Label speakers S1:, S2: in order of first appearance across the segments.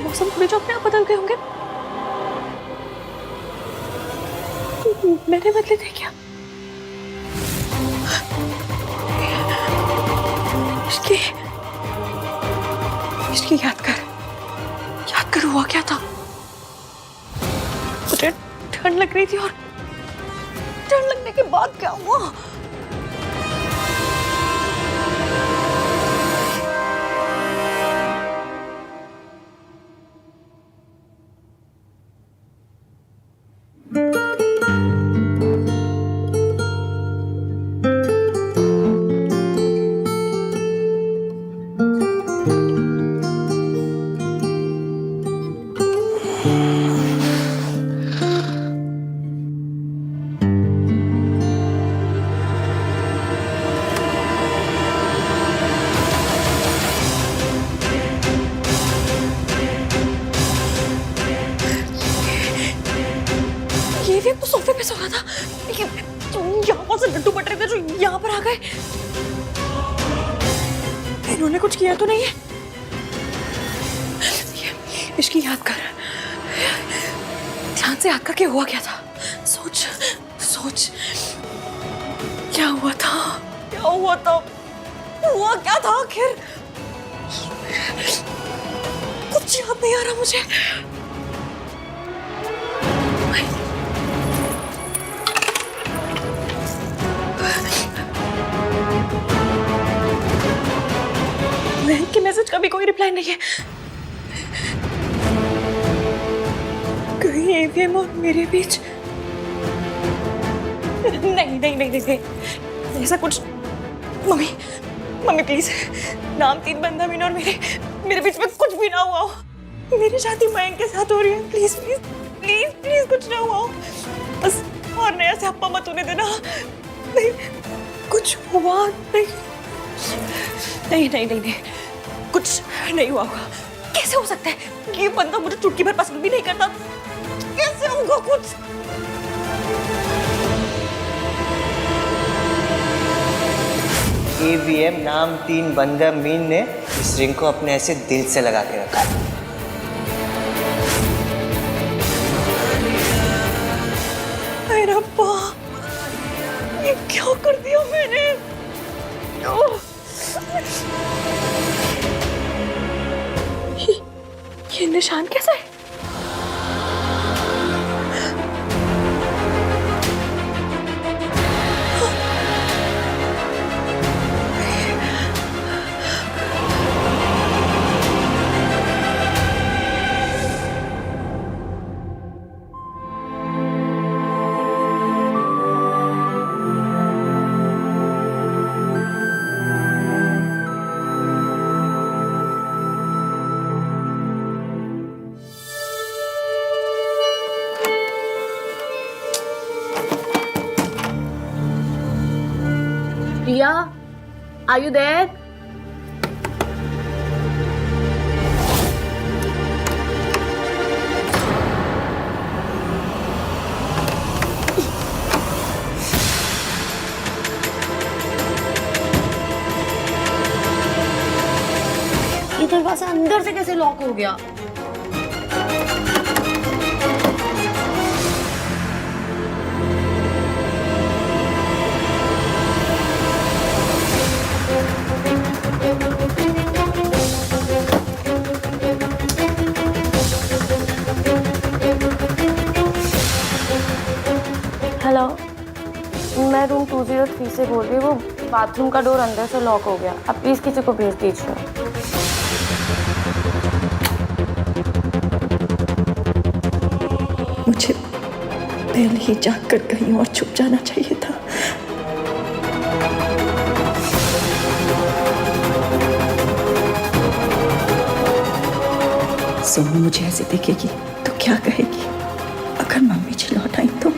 S1: मौसम थोड़ी जो अपने आप बदल गए होंगे। मैंने बदले थे क्या? इसकी इसकी याद कर हुआ क्या था? मुझे ठंड लग रही थी और ठंड लगने के बाद क्या हुआ? तो सोफे पे सो रहा था, यहाँ से लड्डू बट रहे थे जो यहाँ पर आ गए। इन्होंने कुछ किया तो नहीं है? इसकी याद कर, ध्यान से याद करके हुआ क्या था? सोच क्या हुआ था? हुआ क्या था आखिर? कुछ याद नहीं आ रहा मुझे। महक के मैसेज का भी कोई रिप्लाई नहीं है। कहीं एवीएम और मेरे बीच नहीं, ऐसा कुछ। मम्मी प्लीज, नाम 3 बंदा मीन और मेरे बीच में कुछ भी ना हुआ हो। मेरी शादी मयंक के साथ हो रही है। प्लीज कुछ ना हुआ हो बस। और नया से हप्पा मत होने देना। नहीं, कुछ हुआ नहीं। कुछ नहीं हुआ होगा। कैसे हो सकता है? ये बंदा मुझे चुटकी भर पसंद भी नहीं करता। कैसे होगा कुछ?
S2: एवीएम नाम 3 बंदा मीन ने इस रिंग को अपने ऐसे दिल से लगा के रखा है।
S1: अरे रब्बा, ये क्या कर दिया मैंने? ये निशान कैसा है?
S3: Priya, are you there? ये दरवाजा अंदर से कैसे लॉक हो गया? हेलो, मैं रूम 203 से बोल रही हूँ। वो बाथरूम का डोर अंदर से लॉक हो गया। आप प्लीज किसी को भेज दीजिए।
S1: मुझे पहले ही जाकर कहीं और छुप जाना चाहिए था। सोनू मुझे ऐसे देखेगी तो क्या कहेगी? अगर मम्मी जी लौट आई तो?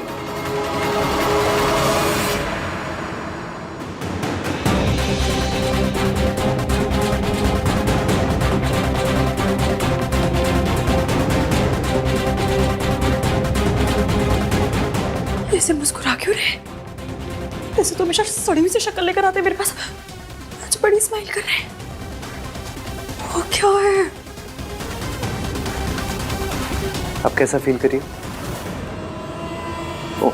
S1: ऐसे मुस्कुरा क्यों रहे? ऐसे तो हमेशा सड़ी हुई सी शक्ल लेकर आते मेरे पास। आज बड़ी स्माइल कर रहे हैं। वो क्या है?
S2: अब कैसा फील करिए? ओह,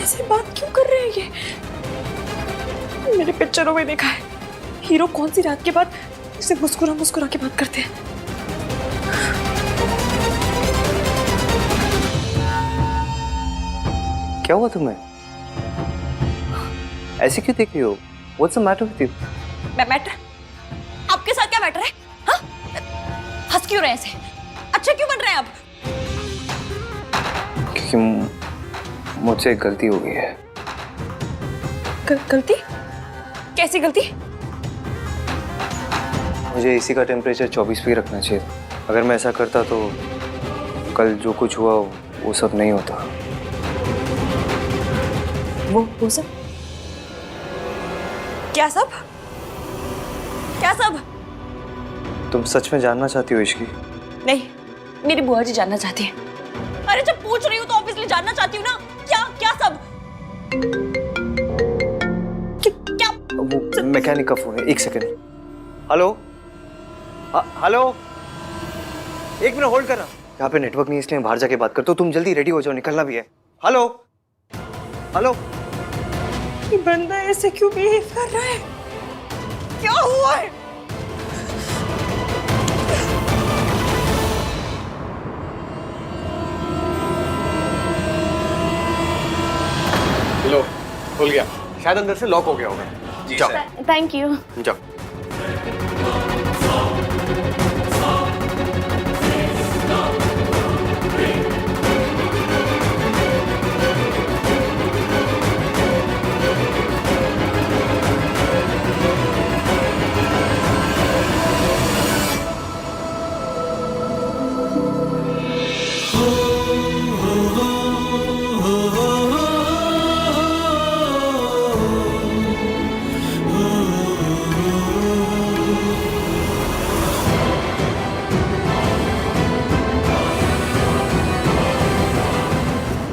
S1: ऐसे बात क्यों कर रहे हैं ये? मेरे पिक्चरों में देखा है हीरो कौन सी रात के बाद इसे मुस्कुरा मुस्कुरा के बात करते हैं।
S2: क्या हुआ तुम्हें? ऐसे क्यों देख रही हो? What's the matter with you?
S1: Matter? आपके साथ क्या मैटर है? हाँ? हंस क्यों रहे हैं ऐसे? अच्छा क्यों बन रहे हैं आप?
S2: क्योंकि मुझसे एक गलती हो गई है।
S1: गलती? कैसी गलती?
S2: मुझे एसी का टेम्परेचर 24 पे ही रखना चाहिए। अगर मैं ऐसा करता तो कल जो कुछ हुआ वो सब नहीं होता।
S1: वो सब? क्या सब? क्या सब?
S2: तुम सच में जानना चाहती हो इश्की?
S1: नहीं, मेरी बुआ जी जानना चाहती है। अरे जब पूछ रही हूँ तो ऑब्वियसली जानना चाहती हूँ ना। क्या क्या सब? क्या?
S2: वो मैकेनिक का फोन है, एक सेकंड। हेलो? हेलो? एक मिनट होल्ड करना। यहाँ पे नेटवर्क नहीं इसलिए बाहर जाके बात करता हूँ। तुम जल्दी रेडी हो जाओ, निकलना भी है। हेलो? हेलो? ये बंदा ऐसे क्यों बिहेव कर रहा है? क्या हुआ है?
S4: लो, खुल गया।
S2: शायद अंदर से लॉक हो गया होगा।
S4: जाओ।
S3: Thank you.
S2: जाओ।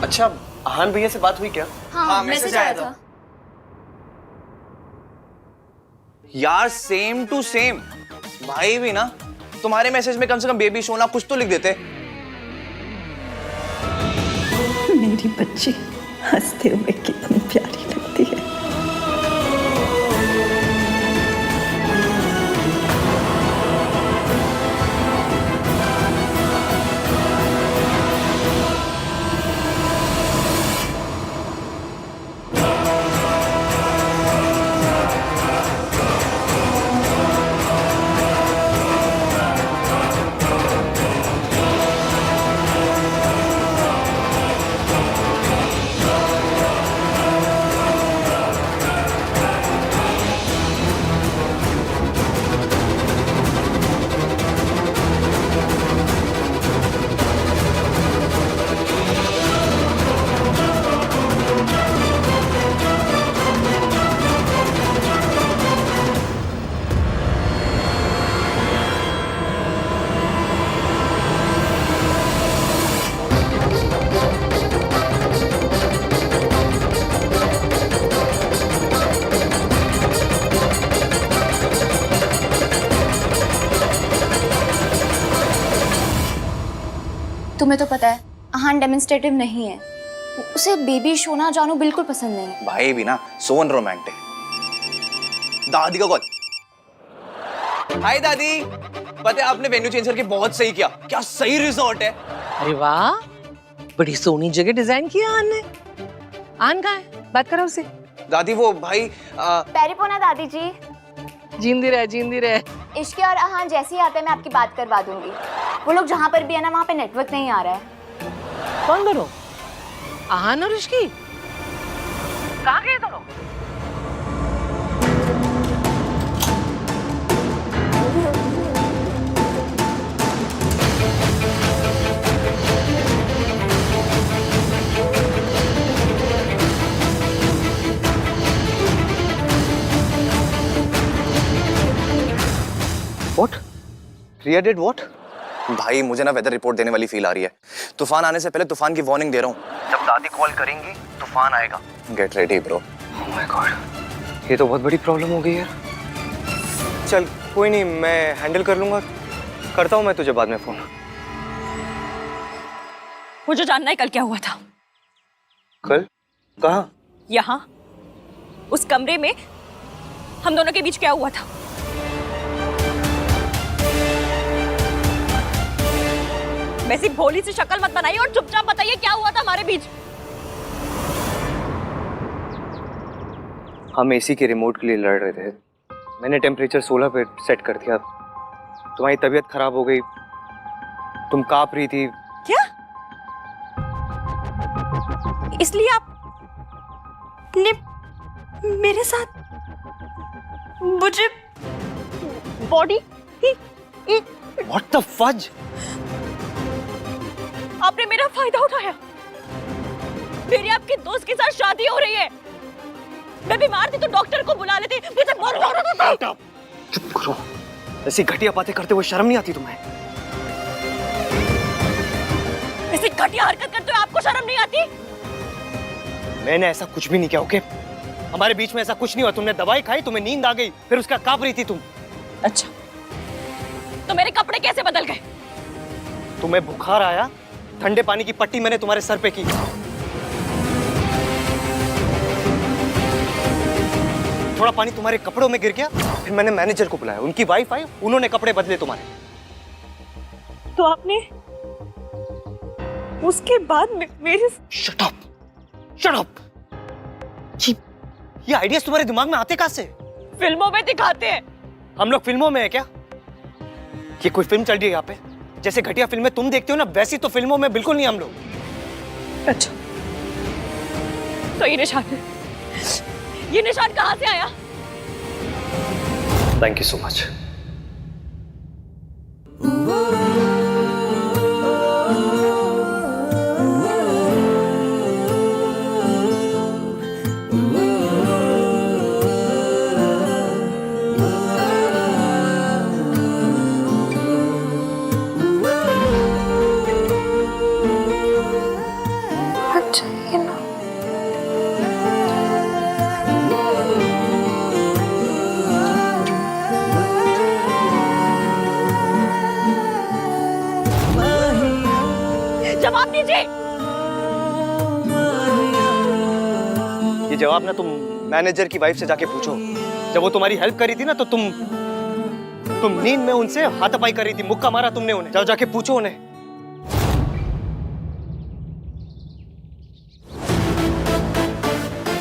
S2: अच्छा, आहान भैया से बात हुई क्या?
S3: हाँ, मैसेज आया था।
S4: यार सेम टू सेम। भाई भी ना तुम्हारे मैसेज में कम से कम बेबी सोना कुछ तो लिख देते।
S5: मेरी बच्ची हंसते हुए कितनी प्यारी लगती है।
S6: तुम्हें तो पता है आहान डेमोन्स्ट्रेटिव नहीं है। उसे बेबी सोना जानू बिल्कुल पसंद नहीं है।
S4: भाई भी ना सो अनरोमांटिक। दादी का कॉल। हाय दादी, पता है आपने वेन्यू चेंज करके बहुत सही किया। क्या सही रिजॉर्ट है।
S7: अरे वाह, बड़ी सोनी जगह डिजाइन किया आन ने। आन कहाँ है? बात करो उसे।
S4: दादी वो भाई
S6: पैरिपोना दादी जी।
S7: जींदी रहे, जींदी रहे।
S6: इश्की और आहान जैसे ही आते हैं मैं आपकी बात करवा दूंगी। वो लोग जहाँ पर भी है ना वहाँ पे नेटवर्क नहीं आ रहा है।
S7: कौन दोनों? आहान और इश्की? कहाँ गए दोनों?
S2: What? Ria did what?
S4: भाई मुझे ना वेदर रिपोर्ट देने वाली फील आ रही है। तूफान आने से पहले तूफान की वार्निंग दे रहा हूँ। जब दादी कॉल करेंगी तूफान आएगा। Get ready bro.
S2: Oh my God, ये तो बहुत बड़ी प्रॉब्लम हो गई यार। चल कोई नहीं, मैं हैंडल कर लूंगा। करता हूँ मैं तुझे बाद में फोन।
S1: मुझे जानना है कल क्या हुआ था।
S2: कल? कहाँ?
S1: यहाँ, उस कमरे में हम दोनों के बीच क्या हुआ था। वैसी भोली सी शक्ल मत बनाइए और चुपचाप बताइए क्या हुआ था हमारे बीच।
S2: हम एसी के रिमोट के लिए लड़ रहे थे। मैंने टेम्परेचर 16 पे सेट कर दिया। तुम्हारी तबीयत खराब हो गई, तुम कांप रही थी।
S1: क्या? इसलिए आपने मेरे साथ मुझे बॉडी
S2: What the fudge?
S1: आपने मेरा फायदा उठाया। मेरी आपके दोस्त के साथ शादी हो रही है। मैं बीमार थी तो डॉक्टर को बुला लेते। मुझे बहुत हो रहा था।
S2: चुप करो। ऐसी घटिया बातें करते हुए शर्म नहीं आती तुम्हें?
S1: ऐसी घटिया हरकत करते हुए आपको शर्म नहीं आती?
S2: मैंने ऐसा कुछ भी नहीं किया, ओके? हमारे बीच में ऐसा कुछ नहीं हुआ। तुमने दवाई खाई, तुम्हें नींद आ गई, फिर उसका कांप रही थी तुम।
S1: अच्छा, तो मेरे कपड़े कैसे बदल गए?
S2: तुम्हें बुखार आया, ठंडे पानी की पट्टी मैंने तुम्हारे सर पे की। थोड़ा पानी तुम्हारे कपड़ों में गिर गया, फिर मैंने मैनेजर को बुलाया, उनकी वाइफ आई, उन्होंने कपड़े बदले तुम्हारे।
S1: तो आपने उसके बाद मेरे
S2: शट अप, शट अप। ये आइडियाज तुम्हारे दिमाग में आते कहां से?
S1: फिल्मों में दिखाते हैं।
S2: हम लोग फिल्मों में है क्या? ये कोई फिल्म चल रही है यहाँ पे? जैसे घटिया फिल्में तुम देखते हो ना, वैसी तो फिल्मों में बिल्कुल नहीं हम लोग।
S1: अच्छा, तो ये निशान कहां से आया?
S2: Thank you so much.
S3: अच्छा ये ना
S1: जवाब दीजिए।
S2: ये जवाब ना तुम मैनेजर की वाइफ से जाके पूछो। जब वो तुम्हारी हेल्प करी थी ना, तो तुम नींद में उनसे हाथापाई कर रही थी, मुक्का मारा तुमने उन्हें। जाओ जाके पूछो उन्हें।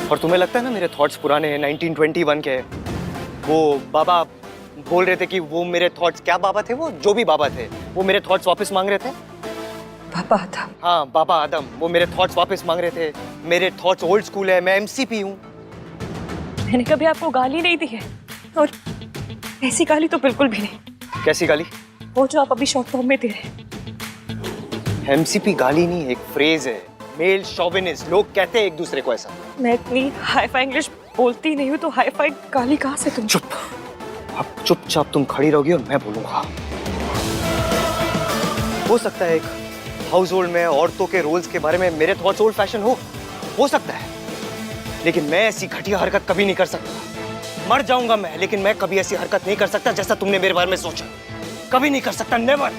S2: और तुम्हें लगता है ना मेरे थॉट्स पुराने हैं, 1921 के हैं। वो बाबा बोल रहे थे कि वो मेरे थॉट्स, क्या बाबा थे वो, जो भी बाबा थे, वो मेरे थॉट्स वापस मांग रहे थे।
S5: पापा था।
S2: हाँ, बाबा आदम, वो मेरे थॉट्स वापस मांग रहे थे। मेरे थॉट्स ओल्ड स्कूल है, मैं एमसीपी हूँ।
S1: मैंने कभी आपको गाली नहीं दी है, और ऐसी गाली तो बिल्कुल भी नहीं।
S2: कैसी गाली?
S1: वो जो आप अभी शॉर्ट फॉर्म में दे रहे।
S2: एमसीपी गाली नहीं, एक फ्रेज है, मेल शोविनिस्ट। लोग कहते हैं एक दूसरे को ऐसा।
S1: मैं इतनी हाई-फाई इंग्लिश बोलती नहीं हूँ, तो हाई-फाई गाली कहाँ से तुम?
S2: चुप। अब चुपचाप तुम खड़ी रहोगी और मैं बोलूंगा। हो सकता है एक हाउस होल्ड में औरतों के रोल्स के बारे में मेरे थॉट्स ओल्ड फैशन हो सकता है, लेकिन मैं ऐसी घटिया हरकत कभी नहीं कर सकता। मर जाऊंगा मैं, लेकिन मैं कभी ऐसी हरकत नहीं कर सकता जैसा तुमने मेरे बारे में सोचा। कभी नहीं कर सकता, नेवर।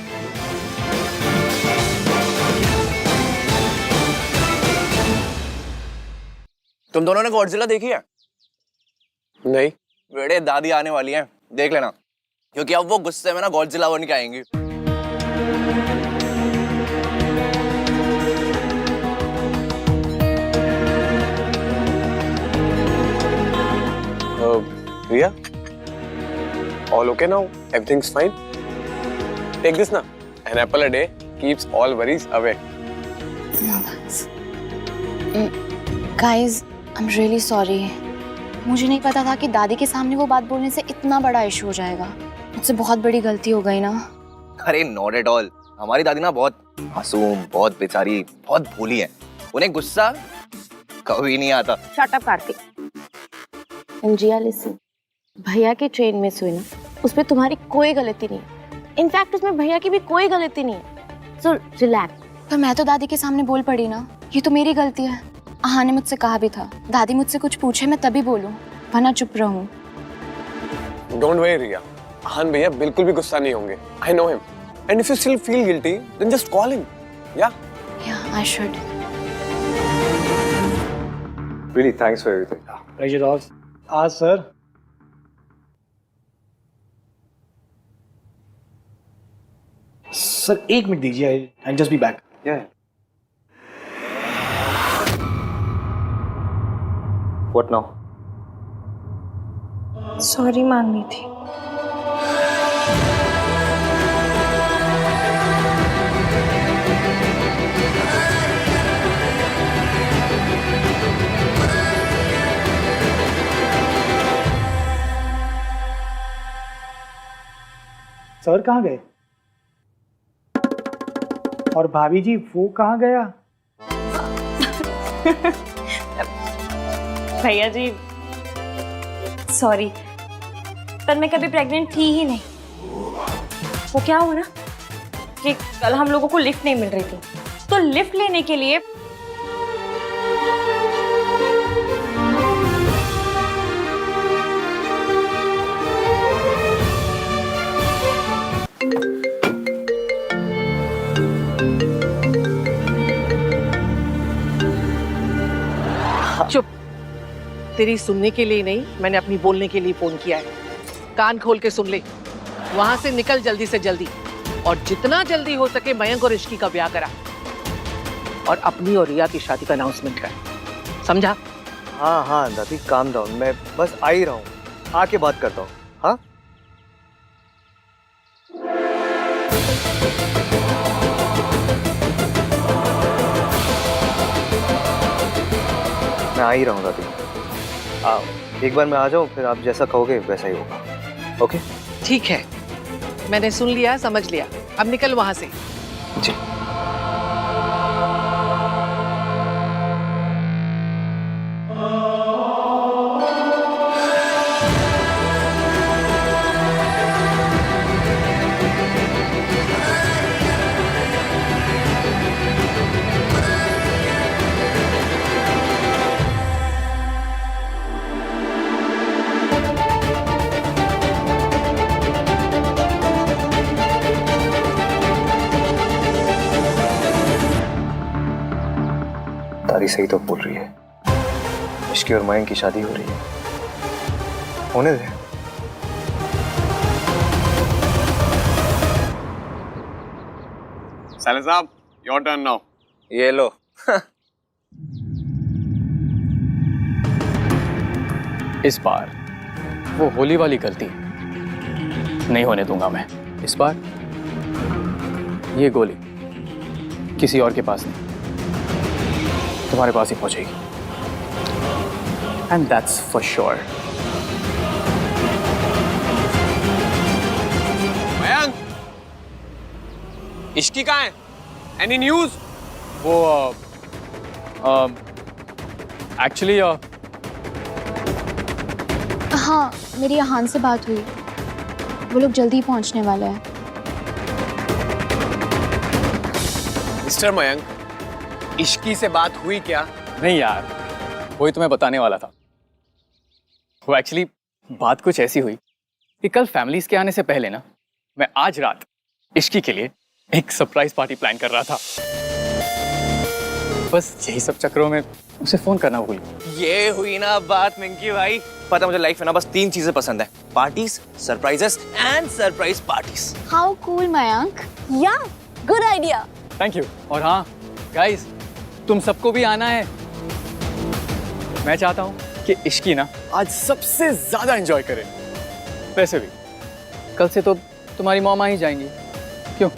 S4: तुम दोनों ने गॉडजिला देखी है?
S8: नहीं।
S4: बेटे दादी आने वाली है, देख लेना, क्योंकि अब वो गुस्से में ना गॉडजिला बन के आएंगी।
S8: Riya, all okay now? Everything's fine? Take this now. An apple a day keeps all worries away.
S6: Guys, I am really sorry. मुझे नहीं पता था कि दादी के सामने वो बात बोलने से इतना बड़ा इशू हो जाएगा। मुझसे बहुत बड़ी गलती हो गई ना।
S4: अरे नॉट एट ऑल। हमारी दादी ना बहुत मासूम, बहुत बेचारी, बहुत भोली है। उन्हें गुस्सा कभी नहीं आता।
S3: Shut up Kartik. Jiya listen, भैया की ट्रेन मिस हुई ना, उसमें तुम्हारी कोई गलती नहीं है। इनफैक्ट उसमें भैया की भी कोई गलती नहीं है। So relax.
S6: पर मैं तो दादी के सामने बोल पड़ी ना, ये तो मेरी गलती है। आहा ने मुझसे कहा भी था, दादी मुझसे कुछ पूछे मैं तभी बोलूं, वरना चुप रहूं।
S8: Don't worry, Riya. आहान भैया बिल्कुल भी गुस्सा नहीं होंगे। I know him. And if you still feel guilty, then just call him. Yeah?
S6: Yeah, I should.
S2: Really, thanks for everything.
S9: Pleasure all. Sir. Sir 1 minute दीजिए, I just be back.
S2: Yeah. What now?
S1: Sorry मांगनी थी.
S9: Sir कहाँ गए? और भाभी जी वो कहाँ गया?
S1: भैया जी सॉरी, पर मैं कभी प्रेग्नेंट थी ही नहीं. वो क्या हुआ ना कि कल हम लोगों को लिफ्ट नहीं मिल रही थी, तो लिफ्ट लेने के लिए
S7: चुप। तेरी सुनने के लिए नहीं, मैंने अपनी बोलने के लिए फोन किया है. कान खोल के सुन ले. वहां से निकल जल्दी से जल्दी, और जितना जल्दी हो सके मयंक और इश्की का ब्याह करा, और अपनी और रिया की शादी का अनाउंसमेंट कर. समझा?
S2: हाँ हाँ दादी, काम डाउन. मैं बस आ ही रहा हूँ, आके बात करता हूँ. हाँ मैं आ ही रहा हूँ दादी. एक बार मैं आ जाऊँ, फिर आप जैसा कहोगे वैसा ही होगा. ओके?
S7: ठीक है, मैंने सुन लिया, समझ लिया. अब निकल वहां से.
S2: जी. दादी सही तो बोल रही है, इश्की और मयंक की शादी हो रही है. होने दे.
S8: Salah साहब, your turn now.
S4: ये लो.
S10: इस बार वो होली वाली गलती नहीं होने दूंगा मैं. इस बार ये गोली किसी और के पास नहीं, तुम्हारे पास ही पहुंचेगी. And that's for sure.
S8: Mayank, Ishki कहाँ है? Any news?
S10: वो एक्चुअली
S6: हाँ, मेरी यहान से बात हुई. वो लोग जल्दी पहुंचने वाले हैं.
S8: मिस्टर मयंक, इश्की से बात हुई क्या?
S10: नहीं यार, वही तुम्हें बताने वाला था. वो एक्चुअली बात कुछ ऐसी हुई कि कल फैमिलीज के आने से पहले ना, मैं आज रात इश्की के लिए एक सरप्राइज पार्टी प्लान कर रहा था. बस यही सब चक्करों में उसे फोन करना भूल गया.
S4: ये हुई ना बात मिंकी भाई. पता मुझे लाइफ में ना बस 3 चीजें पसंद है: parties, surprises and surprise parties.
S6: How cool Mayank.
S1: या गुड आइडिया.
S10: Thank you. और हाँ गाइस, तुम सबको भी आना है. मैं चाहता हूँ कि इश्की ना आज सबसे ज्यादा एंजॉय करे. वैसे भी कल से तो तुम्हारी मॉम आ ही जाएंगी. क्यों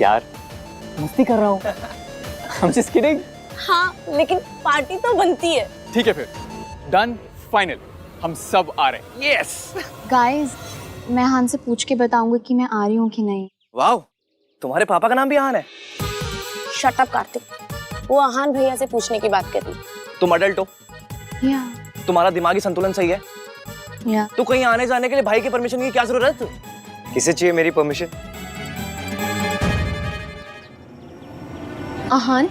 S10: यार, मस्ती कर रहा हूँ. I'm just kidding.
S1: हाँ, लेकिन पार्टी तो बनती है.
S10: ठीक है फिर, डन, फाइनल. हम सब आ रहे हैं. यस.
S6: गाइस, मैं हान से पूछ के बताऊंगी कि मैं आ रही हूँ कि नहीं.
S4: वाओ, तुम्हारे पापा का नाम भी आहान है?
S1: शट अप कार्तिक, वो आहान भैया से पूछने की बात कर रही.
S4: तुम अडल्ट हो,
S6: या
S4: तुम्हारा दिमागी संतुलन सही है.
S6: या
S4: तो कहीं आने जाने के लिए भाई की परमिशन की क्या जरूरत?
S2: किसे चाहिए मेरी परमिशन?
S6: आहान,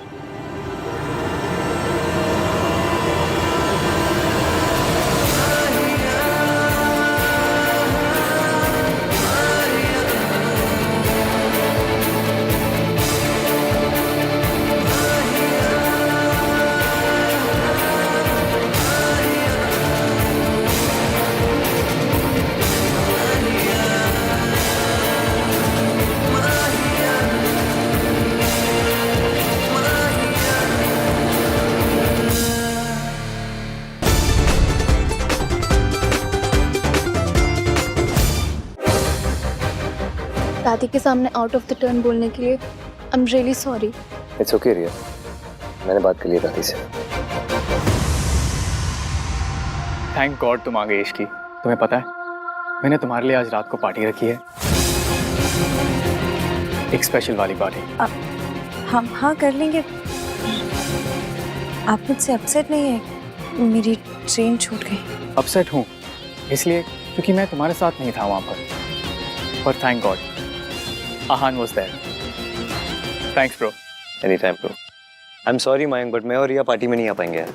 S6: दादी के सामने आउट ऑफ द टर्न बोलने के लिए I am really sorry.
S2: It's okay Riya, मैंने बात कर ली दादी से।
S10: थैंक गॉड तुम आ गई इश्की। तुम्हें पता है मैंने तुम्हारे लिए आज रात को पार्टी रखी है, एक स्पेशल वाली पार्टी।
S1: हम हाँ कर लेंगे। आप मुझसे अपसेट नहीं है? मेरी ट्रेन छूट गई।
S10: अपसेट हूँ इसलिए क्योंकि मैं तुम्हारे साथ नहीं था वहां पर thank god Aahan was there. Thanks bro.
S2: Any time bro. I am sorry Mayank, but मैं और रिया पार्टी में नहीं आ पाएंगे यार।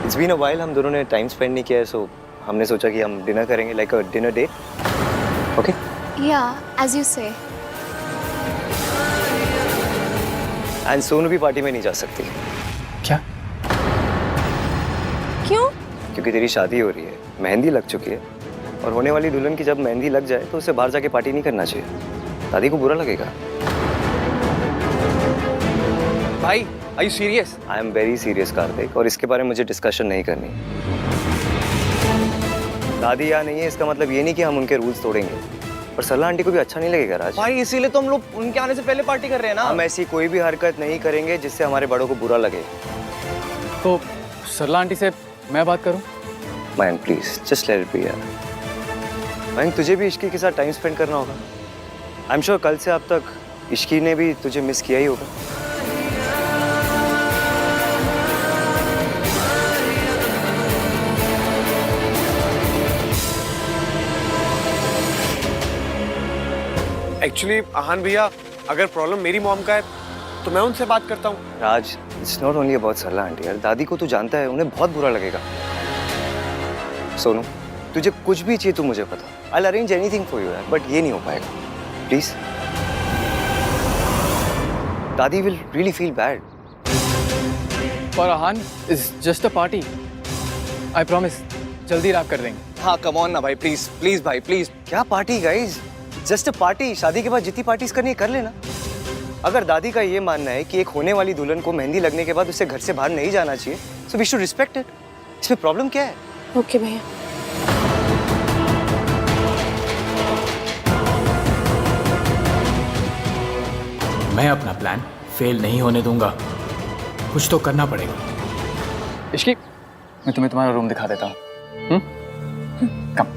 S2: इट्स बीन अ व्हाइल, हम दोनों ने टाइम स्पेंड नहीं किया है, सो हमने सोचा कि हम डिनर करेंगे, like a dinner date. Okay?
S6: या as you say.
S2: And Sonu भी पार्टी में नहीं जा सकती।
S10: क्या?
S1: क्यों?
S2: क्योंकि तेरी शादी हो रही है, मेहंदी लग चुकी है, और होने वाली दुल्हन की जब मेहंदी लग जाए तो उसे बाहर जाके पार्टी नहीं करना चाहिए, दादी को बुरा लगेगा।
S4: भाई are you serious?
S2: I am very serious Kartik, और इसके बारे में मुझे डिस्कशन नहीं करनी। दादी यहाँ नहीं है इसका मतलब ये नहीं कि हम उनके रूल्स तोड़ेंगे, पर सरला आंटी को भी अच्छा नहीं लगेगा राज।
S4: भाई इसीलिए तो हम लोग उनके आने से पहले पार्टी कर रहे हैं ना।
S2: हम ऐसी कोई भी हरकत नहीं करेंगे जिससे हमारे बड़ों को बुरा लगे।
S10: तो सरला आंटी से मैं बात करूं?
S2: Mayank please just let it be यार। मयंक तुझे भी इश्की के साथ टाइम स्पेंड करना होगा। आई एम श्योर कल से अब तक इश्की ने भी तुझे मिस किया ही होगा।
S8: एक्चुअली आहान भैया, अगर प्रॉब्लम मेरी मॉम का है तो मैं उनसे बात करता हूँ।
S2: Raj, it's not only about Sarla aunty यार, दादी को तू जानता है, उन्हें बहुत बुरा लगेगा। सोनू तुझे कुछ भी चाहिए तो मुझे पता, I will arrange anything for you यार, बट ये नहीं हो पाएगा प्लीज। दादी विल रियली फील बैड।
S10: और Aahan is just a party, I promise जल्दी रैप कर देंगे।
S4: हाँ कम ऑन ना भाई, प्लीज प्लीज भाई प्लीज।
S2: क्या party guys, just a party. शादी के बाद जितनी पार्टीज करनी है कर लेना। अगर दादी का ये मानना है कि एक होने वाली दुल्हन को मेहंदी लगने के बाद उसे घर से बाहर नहीं जाना चाहिए, so we should respect it. इसमें प्रॉब्लम क्या है?
S3: ओके भैया।
S11: मैं अपना प्लान फेल नहीं होने दूंगा, कुछ तो करना पड़ेगा।
S10: इश्की मैं तुम्हें तुम्हारा रूम दिखा देता हूँ। कम।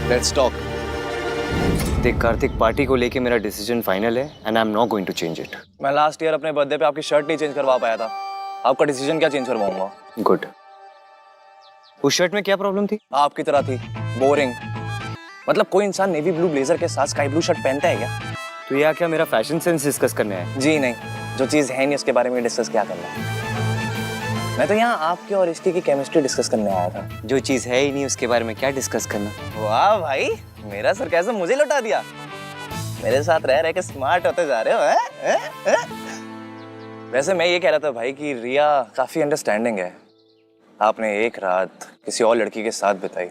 S4: Let's talk.
S2: देख कार्तिक, पार्टी को लेके मेरा डिसीजन फाइनल है and I am not going to change it.
S4: मैं लास्ट ईयर अपने बर्थडे पे आपकी शर्ट नहीं चेंज करवा पाया था, आपका डिसीजन क्या चेंज करवाऊंगा?
S2: गुड। उस शर्ट में क्या प्रॉब्लम थी?
S4: आपकी तरह थी, बोरिंग। मतलब कोई इंसान नेवी ब्लू ब्लेजर के साथ स्काई ब्लू शर्ट पहनता है क्या?
S2: तो यहाँ क्या मेरा फैशन सेंस डिस्कस करने आया?
S4: जी नहीं, जो चीज है नहीं उसके बारे में डिस्कस क्या करना है। मैं तो यहाँ आपके और इसकी की केमिस्ट्री डिस्कस करने आया था।
S2: जो चीज है ही नहीं उसके बारे में क्या डिस्कस करना?
S4: वाह भाई, मेरा सरकाज़म मुझे लौटा दिया। मेरे साथ रह के स्मार्ट होते जा रहे हो हैं? वैसे मैं ये कह रहा था भाई कि रिया काफी अंडरस्टैंडिंग है। आपने एक रात किसी और लड़की के साथ बिताई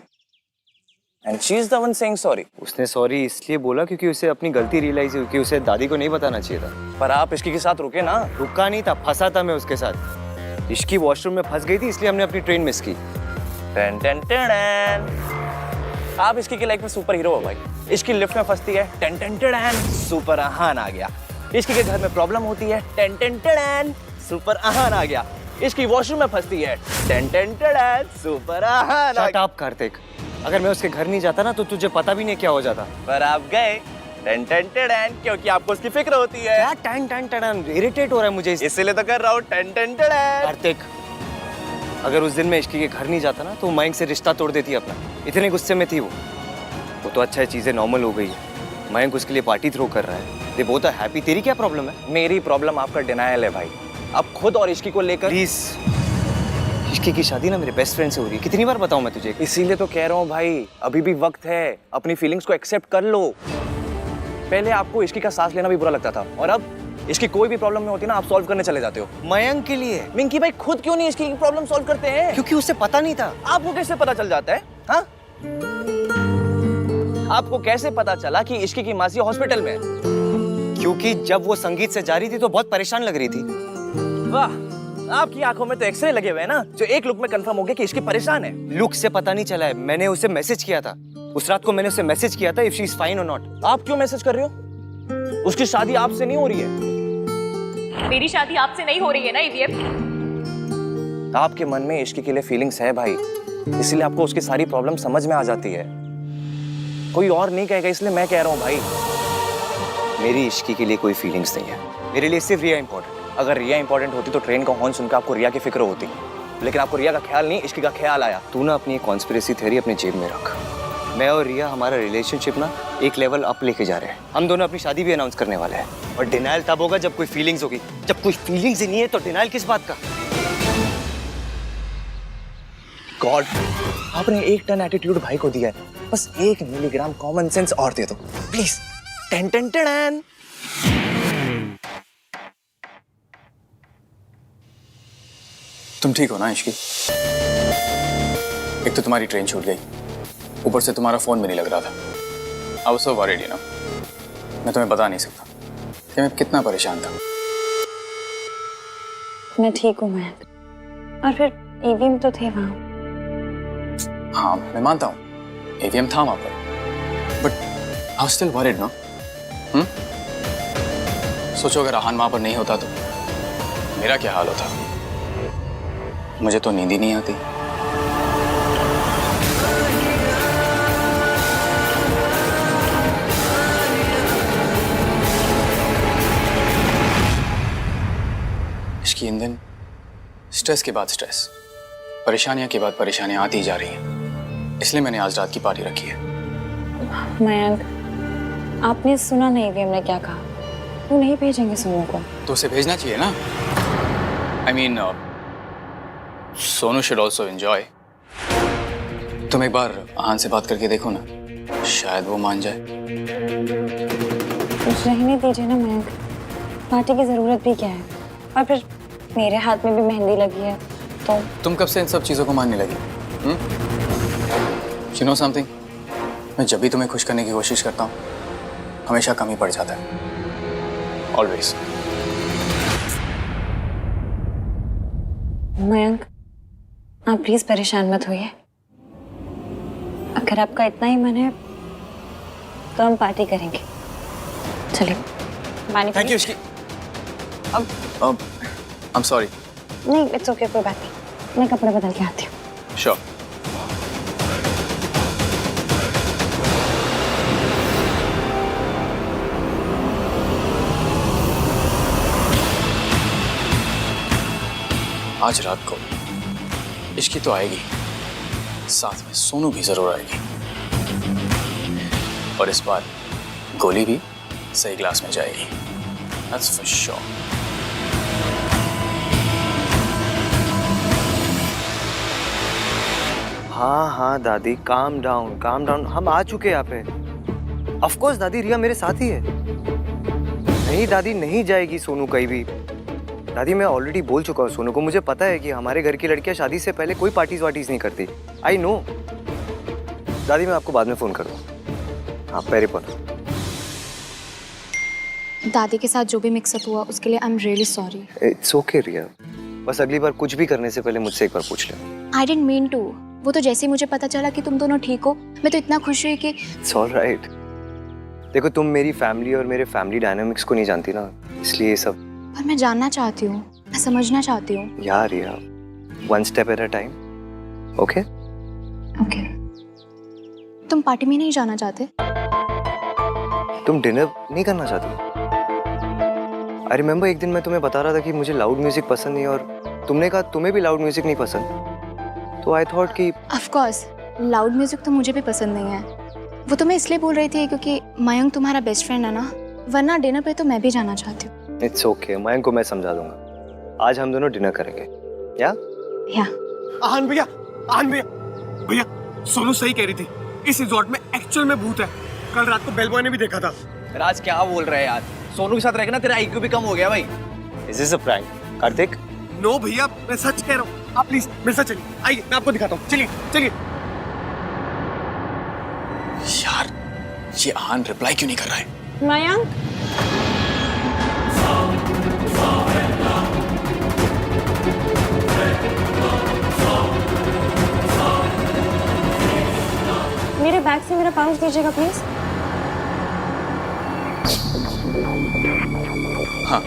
S4: and she is the one saying sorry.
S2: उसने सॉरी इसलिए बोला क्योंकि उसे अपनी गलती रियलाइज हुई कि उसे दादी को नहीं बताना चाहिए था।
S4: पर आप इसकी के साथ रुके ना।
S2: रुका नहीं था, फंसा था मैं उसके साथ। इश्की वॉशरूम में फंस गई थी इसलिए हमने अपनी ट्रेन मिस की।
S4: टन टन टन। आप इसकी की लाइफ में सुपर हीरो हो भाई। इसकी लिफ्ट में फंसती है, टन टन टन, सुपर आहान आ गया। इसकी के घर में प्रॉब्लम होती है, टन टन टन, सुपर आहान आ गया। इसकी वॉशरूम में फंसती है, टन टन टन, सुपर आहान आ
S2: शट अप कार्तिक, अगर मैं उसके घर नहीं जाता ना तो तुझे पता भी नहीं क्या हो जाता।
S4: पर आप गए, टन टन टन, क्योंकि आपको उसकी फिक्र होती है।
S2: क्या टन टन टन? इरिटेट हो रहा है मुझे
S4: इसीलिए तो कर रहा हूँ, टन टन टन।
S2: कार्तिक, अगर उस दिन मैं इश्की के घर नहीं जाता ना तो मयंक से रिश्ता तोड़ देती अपना। इतने गुस्से में थी वो तो अच्छा है, चीजें नॉर्मल हो गई है। मयंक उसके लिए पार्टी थ्रो कर रहा है, दे बोथ आर हैप्पी। तेरी क्या प्रॉब्लम है?
S4: मेरी प्रॉब्लम आपका डिनायल है भाई। आप खुद और इश्की को लेकर
S2: प्लीज, इश्की की शादी ना मेरे बेस्ट फ्रेंड से हो रही है, कितनी बार बताऊं मैं तुझे?
S4: इसीलिए तो कह रहा हूँ भाई, अभी भी वक्त है, अपनी फीलिंग्स को एक्सेप्ट कर लो। पहले आपको इश्की का सांस लेना भी बुरा लगता था और अब इसकी कोई भी प्रॉब्लम में होती है ना, आप सॉल्व करने चले जाते हो।
S2: मयंक के लिए।
S4: मिंकी भाई खुद क्यों नहीं इसकी प्रॉब्लम सॉल्व करते हैं?
S2: क्योंकि उसे पता नहीं था।
S4: आपको कैसे पता चल जाता है? हाँ, आपको कैसे पता चला कि इश्की की मासी हॉस्पिटल में है?
S2: क्योंकि जब वो संगीत से जा रही थी तो बहुत परेशान लग रही थी।
S4: वाह, आपकी आंखों में तो एक्सरे लगे हुए हैं ना, जो एक लुक में कंफर्म हो गया कि इश्की परेशान है।
S2: लुक से पता नहीं चला है, मैंने उसे मैसेज किया था। उस रात को मैंने उसे मैसेज किया था इफ शी इज फाइन और नॉट।
S4: आप क्यों मैसेज कर रहे हो? उसकी शादी आपसे नहीं हो रही है।
S1: मेरी शादी आपसे नहीं हो रही है ना ईवीएम।
S4: आपके मन में इश्की के लिए फीलिंग्स है भाई, इसलिए आपको उसकी सारी प्रॉब्लम समझ में आ जाती है। कोई और नहीं कहेगा, इसलिए मैं कह रहा हूँ भाई।
S2: मेरी इश्की के लिए कोई फीलिंग्स नहीं है, मेरे लिए सिर्फ रिया इंपॉर्टेंट।
S4: अगर रिया इंपॉर्टेंट होती तो ट्रेन का हॉर्न सुनकर आपको रिया की फिक्र होती, लेकिन आपको रिया का ख्याल नहीं, इश्की का ख्याल आया।
S2: तू ना अपनी कॉन्स्पिरेसी थ्योरी अपनी जेब में रख। मैं और रिया हमारा रिलेशनशिप ना एक लेवल अप लेके जा रहे हैं। हम दोनों अपनी शादी भी अनाउंस करने वाले हैं। और डिनाइल तब होगा जब कोई फीलिंग्स होगी। जब कोई फीलिंग्स ही नहीं है तो डिनाइल किस बात का?
S4: गॉड, आपने 1 टन एटीट्यूड भाई को दिया है, बस 1 मिलीग्राम कॉमन सेंस और दे दो प्लीज। Ten ten ten.
S11: तुम ठीक हो ना इश्की? एक तो तुम्हारी ट्रेन छूट गई, ऊपर से तुम्हारा फोन भी नहीं लग रहा था। I was so worried, you know. मैं तुम्हें बता नहीं सकता कि मैं कितना परेशान था।
S6: मैं ठीक हूँ मयंक, और फिर ईवीएम तो थे वहाँ।
S11: हाँ मैं मानता हूँ एवीएम था वहां पर, but I was still worried ना। सोचो अगर आहान वहां पर नहीं होता तो मेरा क्या हाल होता। मुझे तो नींद ही नहीं आती। इसकी इन दिन स्ट्रेस के बाद स्ट्रेस, परेशानियां के बाद परेशानियां आती जा रही हैं, इसलिए मैंने आज रात की पार्टी रखी है।
S6: मयंक, आपने सुना नहीं ईवीएम ने क्या कहा? वो नहीं भेजेंगे सोनू को।
S11: तो उसे भेजना चाहिए ना। I mean Sonu should also enjoy. तुम एक बार आहान से बात करके देखो ना, शायद वो मान जाए।
S6: रहने दीजिए ना मयंक, पार्टी की जरूरत भी क्या है? और फिर मेरे हाथ में भी मेहंदी लगी है तो।
S11: तुम कब से इन सब चीजों को मानने लगी? You know something? मैं जब भी तुम्हें खुश करने की कोशिश करता हूँ हमेशा कमी पड़ जाता है। Always.
S6: मयंक, आप प्लीज परेशान मत होइए। अगर आपका इतना ही मन है तो हम पार्टी करेंगे। चलिए पानी।
S11: Thank you, Ishki. I'm sorry.
S6: नहीं, इट्स ओके, कोई बात नहीं। मैं कपड़े बदल के आती हूँ।
S11: Sure. आज रात को इश्की तो आएगी, साथ में सोनू भी जरूर आएगी, और इस बार गोली भी सही ग्लास में जाएगी। That's for sure.
S2: हाँ दादी, काम डाउन काम डाउन। हम आ चुके हैं यहाँ पे। ऑफ कोर्स दादी, रिया मेरे साथ ही है। नहीं दादी, नहीं जाएगी सोनू कहीं भी। दादी मैं ऑलरेडी बोल चुका हूँ सोनू को, मुझे पता है कि हमारे घर की लड़कियां शादी से पहले कोई पार्टीज वार्टीज नहीं करती। I know. दादी मैं आपको बाद में फोन करूँगा। आप पैरे पर।
S6: दादी के साथ जो भी मिक्सअप हुआ उसके लिए I am really sorry.
S2: It's okay Riya, बस अगली बार कुछ भी करने से पहले मुझसे एक बार पूछ ले।
S6: I didn't mean to. वो तो जैसे ही मुझे पता चला कि तुम दोनों ठीक हो, मैं तो इतना खुश हुई कि।
S2: It's alright. देखो तुम मेरी फैमिली और मेरे फैमिली डायनामिक्स को नहीं जानती ना, इसलिए ये सब।
S6: पर मैं जानना चाहती हूँ, मैं समझना चाहती हूँ।
S2: यार यार, one step at a time. Okay
S6: okay. तुम पार्टी में नहीं जाना चाहते?
S2: तुम डिनर नहीं करना चाहती? आई रिमेम्बर एक दिन मैं तुम्हें बता रहा था कि मुझे लाउड म्यूजिक पसंद नहीं, और तुमने कहा तुम्हें भी लाउड म्यूजिक नहीं पसंद। तो आई थॉट कि
S6: ऑफ कोर्स लाउड म्यूजिक तो मुझे भी पसंद नहीं है। वो तो मैं इसलिए बोल रही थी क्योंकि मयंक तुम्हारा बेस्ट फ्रेंड है ना, वरना डिनर पे तो मैं भी जाना चाहती हूँ।
S2: इट्स ओके, मयंक को मैं समझा दूंगा। आज हम दोनों डिनर करेंगे। या
S8: आहान भैया, भैया सोनू सही कह रही थी, इस रिजॉर्ट में एक्चुअल में भूत है। कल रात को बेल बॉय ने भी देखा था।
S4: राज क्या बोल रहे हैं यार? सोनू के साथ रहकर ना तेरा IQ भी कम हो गया भाई।
S2: Is this a prank Kartik?
S8: No भैया, मैं सच कह रहा हूँ। आप प्लीज मेरे साथ चलिए, आइए मैं आपको दिखाता हूँ। चलिए चलिए।
S11: यार ये आहान रिप्लाई क्यों नहीं कर रहा है?
S6: मयंक,
S1: मेरा पाउच दीजिएगा प्लीज।
S11: हाँ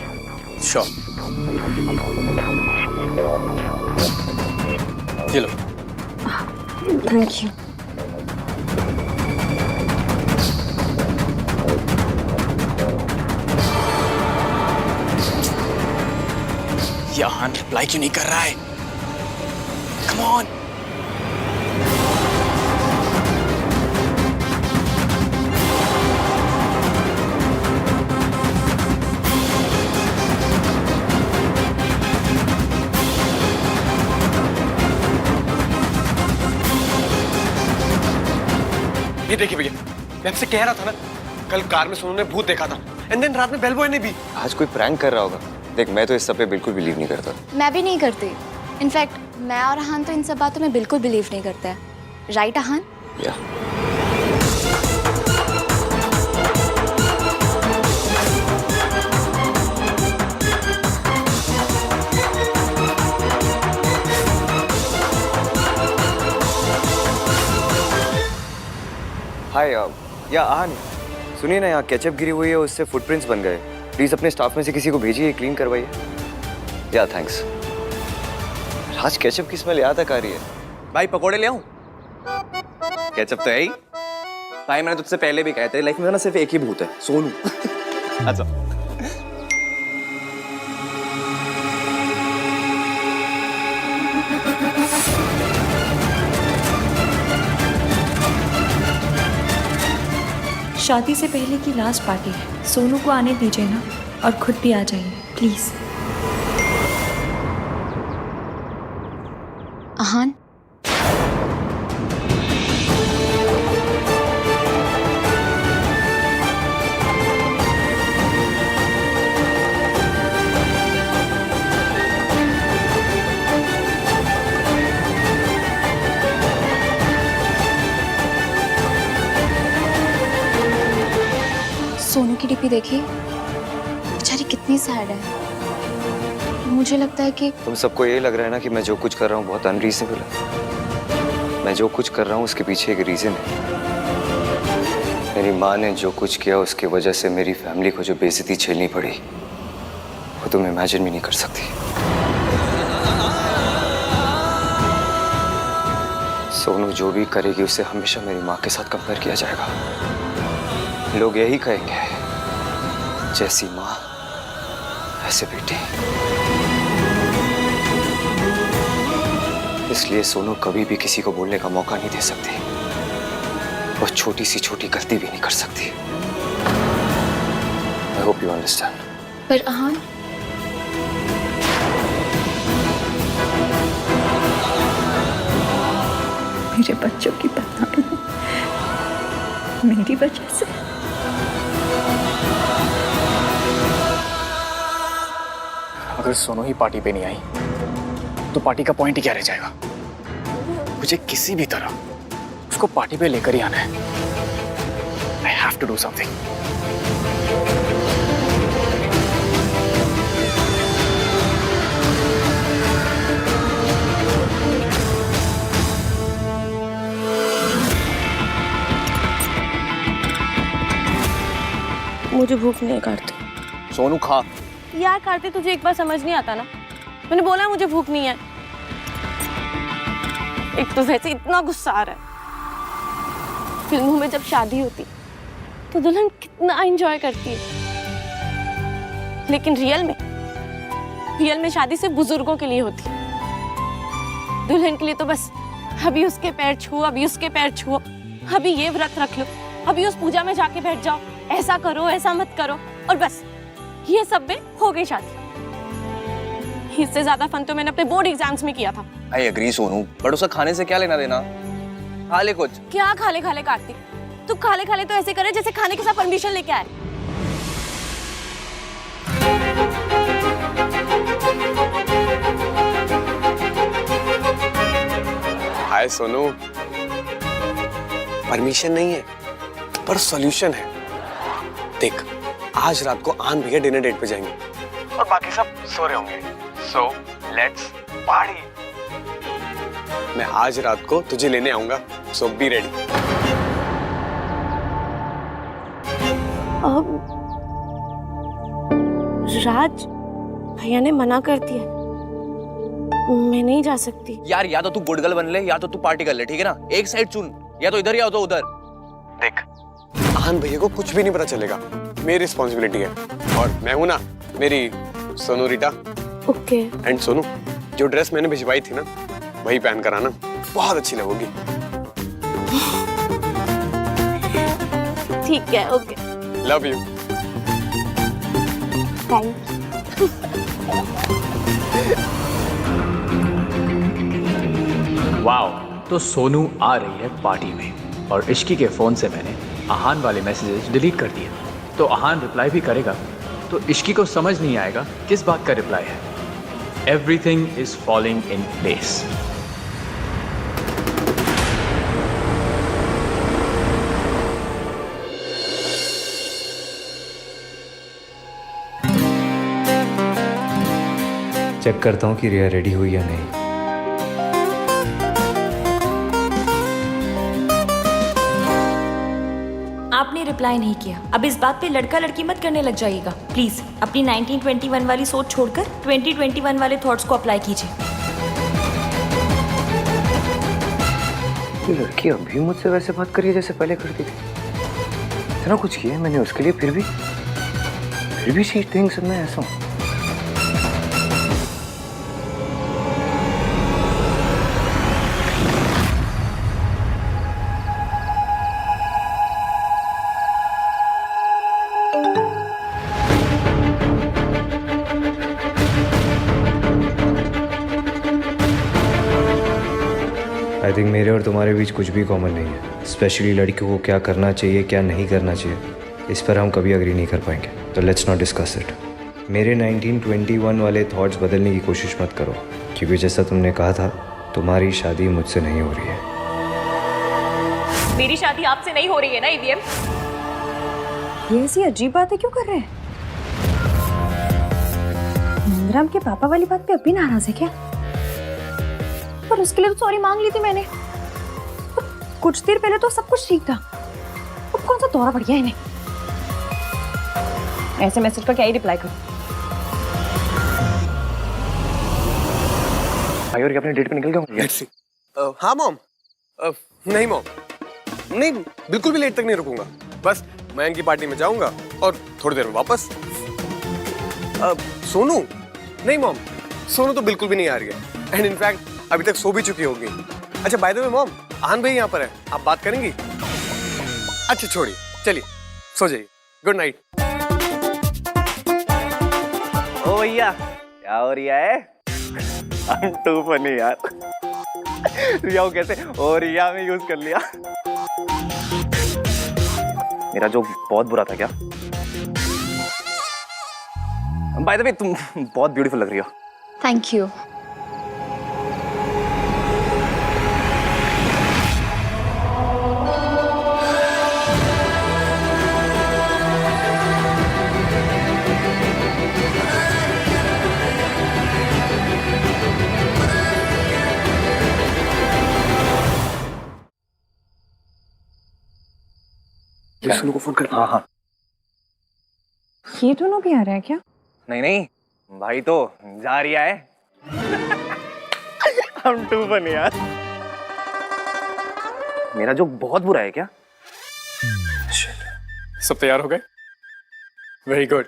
S11: श्योर, ये लो।
S1: Thank you.
S11: ये आहान रिप्लाई क्यों नहीं कर रहा है? Come on.
S8: ये देखिए भैया, मैं आपसे कह रहा था ना, कल कार में सोनू ने भूत देखा था, एंड देन रात में बेल बॉय ने भी।
S2: आज कोई प्रैंक कर रहा होगा। देख, मैं तो इस सब पे बिल्कुल बिलीव नहीं करता।
S6: मैं भी नहीं करती। इनफैक्ट मैं और आहान तो इन सब बातों में बिल्कुल बिलीव नहीं करते हैं। राइट आहान?
S2: या हाय या आहान, सुनिए ना, यहाँ केचप गिरी हुई है, उससे फुटप्रिंट्स बन गए। प्लीज अपने स्टाफ में से किसी को भेजिए, क्लीन करवाइए। या थैंक्स। आज केचप की स्मेल याद तक आ रही है।
S4: भाई पकोड़े ले आऊं? केचप तो है ही। भाई मैंने तुझसे पहले भी कहा, तेरी लाइफ में ना सिर्फ एक ही भूत है, सोनू। अच्छा।
S5: शादी से पहले की लास्ट पार्टी है, सोनू को आने दीजिए ना, और खुद भी आ जाइए प्लीज।
S6: आहान, सोनू की डीपी देखी, बेचारी कितनी सैड है। मुझे लगता है कि
S2: तुम सबको ये लग रहा है ना कि मैं जो कुछ कर रहा हूँ बहुत अनरीजनेबल है। मैं जो कुछ कर रहा हूँ उसके पीछे एक रीजन है। मेरी माँ ने जो कुछ किया उसकी वजह से मेरी फैमिली को जो बेइज्जती झेलनी पड़ी, वो तुम इमेजिन भी नहीं कर सकती। सोनू जो भी करेगी उसे हमेशा मेरी माँ के साथ कंपेयर किया जाएगा। लोग यही कहेंगे, जैसी माँ ऐसे बेटी। इसलिए सोनू कभी भी किसी को बोलने का मौका नहीं दे सकती, और छोटी सी छोटी गलती भी नहीं कर सकती। I hope you understand.
S6: पर आहान,
S5: मेरे बच्चों की बदनामी मेरी वजह से।
S11: अगर सोनू ही पार्टी पे नहीं आई तो पार्टी का पॉइंट ही क्या रह जाएगा? मुझे किसी भी तरह उसको पार्टी पे लेकर ही आना है। I have to do something.
S3: मुझे भूख नहीं है कार्तिक।
S4: सोनू खा।
S3: यार कार्तिक, तुझे एक बार समझ नहीं आता ना, मैंने बोला मुझे भूख नहीं है। एक तो वैसे इतना गुस्सा आ रहा है। फिल्मों में जब शादी होती तो दुल्हन कितना एंजॉय करती है, लेकिन रियल में शादी सिर्फ बुजुर्गों के लिए होती है। दुल्हन के लिए तो बस अभी उसके पैर छुओ, अभी उसके पैर छुओ, अभी ये व्रत रख लो, अभी उस पूजा में जाके बैठ जाओ, ऐसा करो ऐसा मत करो, और बस ये सब में हो गई शादी। इससे ज्यादा फन तो मैंने अपने बोर्ड एग्जाम्स में किया था।
S4: आई एग्री सोनू, बट उसका खाने से क्या लेना देना? खा ले कुछ।
S3: क्या खाले खाले कार्तिक, तू खाले खाले तो ऐसे करे जैसे खाने के साथ परमिशन लेके आए।
S8: हाय सोनू, परमिशन नहीं है पर सॉल्यूशन है। देख, आज रात को आन भैया डिनर डेट पे जाएंगे और बाकी सब सो रहे होंगे। So let's party. मैं आज रात को तुझे लेने आऊंगा, सो बी रेडी।
S3: राज भैया ने मना कर दिया, मैं नहीं जा सकती।
S4: यार या तो तू गुड गर्ल बन ले या तो तू पार्टी कर ले, ठीक है ना? एक साइड चुन, या तो इधर या तो उधर।
S8: देख, आहान भैया को कुछ भी नहीं पता चलेगा, मेरी रिस्पॉन्सिबिलिटी है। और मैं हूं ना, मेरी सोनू रीटा।
S3: ओके।
S8: एंड सोनू, जो ड्रेस मैंने भिजवाई थी ना, वही पहन कर आना, बहुत अच्छी लगोगी।
S3: ठीक है, okay.
S8: Love you.
S3: Thank
S11: wow, तो सोनू आ रही है पार्टी में और इश्की के फोन से मैंने आहान वाले मैसेजेस डिलीट कर दिए। तो आहान रिप्लाई भी करेगा तो इश्की को समझ नहीं आएगा किस बात का रिप्लाई है। Everything is falling in place.
S2: Check करता हूँ कि रिया रेडी हुई या नहीं।
S5: आपने रिप्लाई नहीं किया। अब इस बात पे लड़का लड़की मत करने लग जाइएगा प्लीज। अपनी 1921 वाली सोच छोड़कर 2021 वाले थॉट्स को अप्लाई कीजिए।
S2: ये लड़की अभी मुझसे वैसे बात करी है जैसे पहले करती थी। इतना कुछ किया है मैंने उसके लिए, फिर भी शी थिंक्स मैं ऐसा हूँ। आई थिंक मेरे और तुम्हारे बीच कुछ भी कॉमन नहीं है, स्पेशली लड़कियों को क्या करना चाहिए क्या नहीं करना चाहिए, इस पर हम कभी अग्री नहीं कर पाएंगे। तो लेट्स नॉट डिस्कस इट। मेरे 1921 वाले थॉट्स बदलने की कोशिश मत करो, क्योंकि जैसा तुमने कहा था तुम्हारी शादी मुझसे नहीं हो रही है।
S1: मेरी शादी आपसे नहीं हो रही है ना ईवीएम?
S5: ये ऐसी अजीब बातें क्यों कर रहे हैं? नंदराम के पापा वाली बात पे अभी नाराज है क्या? पर उसके लिए तो सॉरी मांग ली थी मैंने। कुछ देर पहले तो सब कुछ ठीक था, अब कौन सा दौरा पड़ गया इन्हें? ऐसे मैसेज का क्या ही रिप्लाई करूं?
S2: भाई और अपने डेट पे निकल गया हूँ।
S8: हाँ मॉम। नहीं मॉम, नहीं बिल्कुल भी लेट तक नहीं रुकूंगा। बस मयंक की पार्टी में जाऊंगा और थोड़ी देर में वापस। सोनू? नहीं मॉम, सोनू तो बिल्कुल भी नहीं आ रही है। एंड इनफैक्ट अभी तक सो भी चुकी होगी। अच्छा बाय द वे मॉम, आहान भाई यहाँ पर है, आप बात करेंगी? अच्छा छोड़िए, चलिए सो जाइए। Good night.
S4: ओ भैया, क्या हो रिया है? टू फनी यार। रिया को कैसे ओ रिया में यूज कर लिया। मेरा जोक बहुत बुरा था क्या? बाय द वे तुम बहुत ब्यूटीफुल लग रही हो।
S6: Thank you.
S8: सोनू को फोन कर।
S4: हाँ हाँ।
S5: ये दोनों भी आ रहे हैं क्या?
S4: नहीं नहीं, भाई तो जा रिया है। हम टू फनी यार। मेरा जोक बहुत बुरा है क्या?
S11: सब तैयार हो गए? Very good.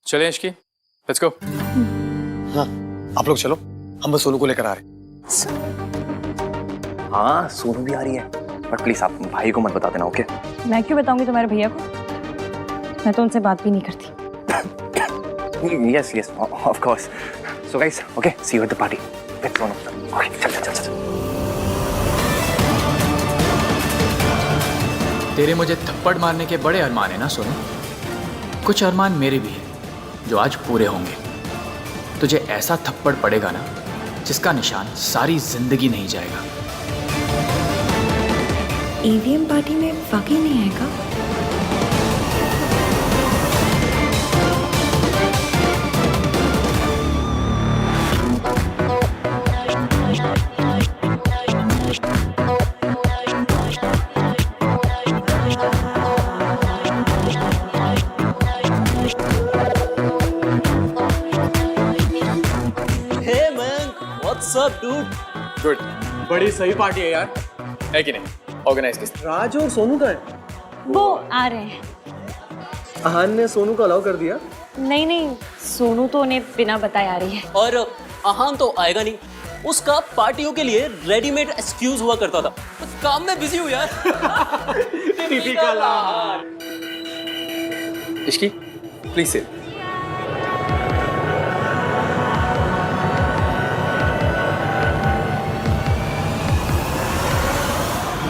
S11: चले इश्की, लेट्स गो।
S8: हाँ आप लोग चलो, हम बस सोनू को लेकर आ रहे हैं।
S4: हाँ सोनू भी आ रही है, बट प्लीज आप भाई को मत बता देना, ओके?
S5: मैं क्यों बताऊंगी तुम्हारे भैया को? मैं तो उनसे बात भी नहीं करती।
S4: Yes, of course. So guys, okay, see you at the party. Let's go. Okay, चल.
S11: तेरे मुझे थप्पड़ मारने के बड़े अरमान है ना सोनू? कुछ अरमान मेरे भी हैं जो आज पूरे होंगे। तुझे ऐसा थप्पड़ पड़ेगा ना जिसका निशान सारी जिंदगी नहीं जाएगा।
S5: ईवीएम पार्टी में वाकई नहीं आएगा?
S12: Up dude?
S11: गुड, बड़ी सही पार्टी है यार, है कि नहीं? ऑर्गेनाइज किस
S8: राज और सोनू का है?
S3: वो आ रहे हैं।
S8: अहान ने सोनू को अलाउ कर दिया?
S3: नहीं नहीं, सोनू तो उन्हें बिना बताए आ रही है।
S12: और अहान तो आएगा नहीं, उसका पार्टियों के लिए रेडीमेड एक्सक्यूज हुआ करता था। तो काम में बिजी हूँ यार।
S8: Typical Ahaan.
S11: Ishki, please sit.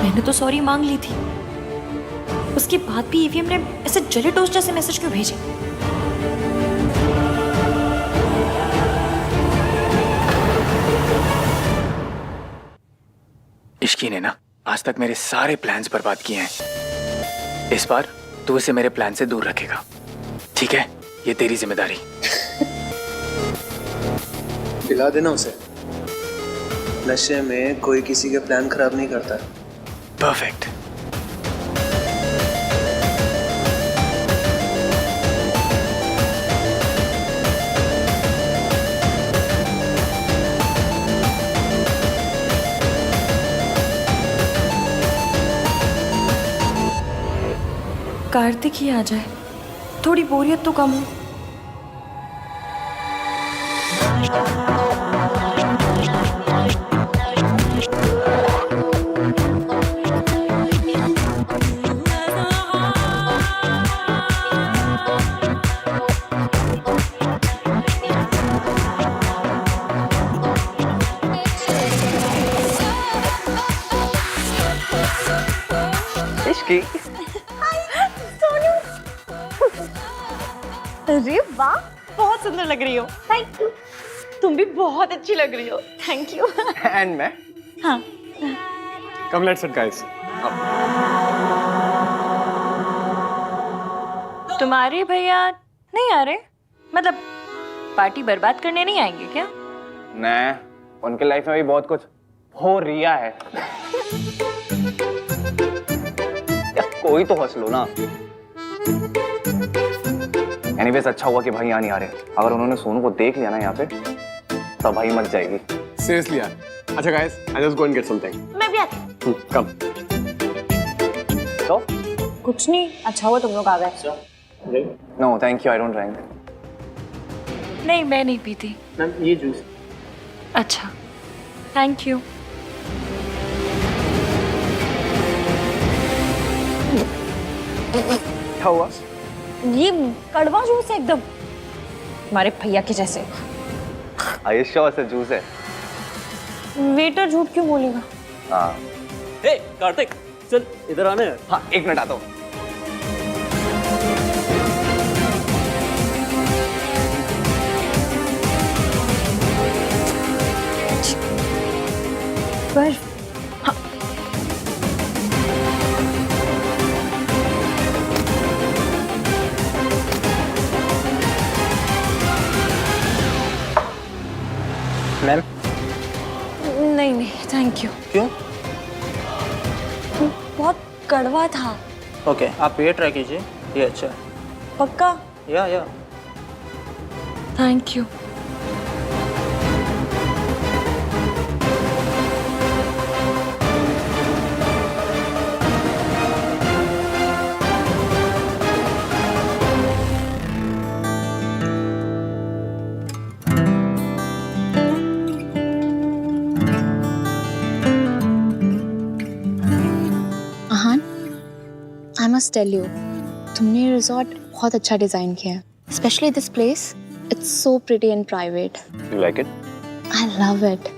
S5: मैंने तो सॉरी मांग ली थी, उसके बाद भी ईवीएम ने ऐसे जले टोस्ट जैसे मैसेज क्यों भेजे?
S11: इश्की ने ना आज तक मेरे सारे प्लान्स बर्बाद किए हैं। इस बार तू इसे मेरे प्लान से दूर रखेगा, ठीक है? ये तेरी जिम्मेदारी।
S8: दिला देना उसे, नशे में कोई किसी के प्लान खराब नहीं करता।
S11: परफेक्ट।
S5: कार्तिक ही आ जाए, थोड़ी बोरियत तो कम हो।
S2: इश्की,
S3: अरे वाह, बहुत सुंदर लग रही हो। Thank you. तुम भी बहुत अच्छी लग रही हो। Thank you.
S2: एंड मैं?
S3: हाँ।
S8: Come let's it guys.
S5: तुम्हारे भैया नहीं आ रहे? मतलब पार्टी बर्बाद करने नहीं आएंगे क्या?
S4: नहीं, उनके लाइफ में भी बहुत कुछ हो रिया है। या कोई तो हंस लो ना। एनीवेज अच्छा हुआ कि भाई यहाँ नहीं आ रहे। अगर उन्होंने सोनू को देख लिया ना यहाँ पे, तो भाई मच जाएगी।
S8: सीरियसली यार। अच्छा guys, I just go and get something.
S3: मैं भी आती।
S8: कम।
S4: तो
S3: कुछ नहीं, अच्छा हुआ तुम लोग आ गए।
S4: No thank you, I don't drink.
S5: नहीं, मैं नहीं पीती।
S8: मैम ये जूस।
S5: अच्छा, थैंक यू।
S2: क्या हुआ?
S3: ये कड़वा जूस है एकदम, हमारे भैया के जैसे।
S4: आयुष्या से जूस है।
S3: वेटर झूठ क्यों बोलेगा?
S4: हाँ।
S12: हे कार्तिक, चल इधर आने।
S4: हाँ, एक मिनट आता हूँ।
S5: पर
S12: मैम।
S3: नहीं नहीं, थैंक यू।
S12: क्यों?
S3: बहुत कड़वा था।
S12: ओके, आप ये ट्राई कीजिए, ये अच्छा है।
S3: पक्का?
S12: या
S5: thank you.
S6: I must tell you, तुमने रिजॉर्ट बहुत अच्छा डिजाइन किया है, specially this place. It's so pretty and private.
S4: You like it?
S6: I love it.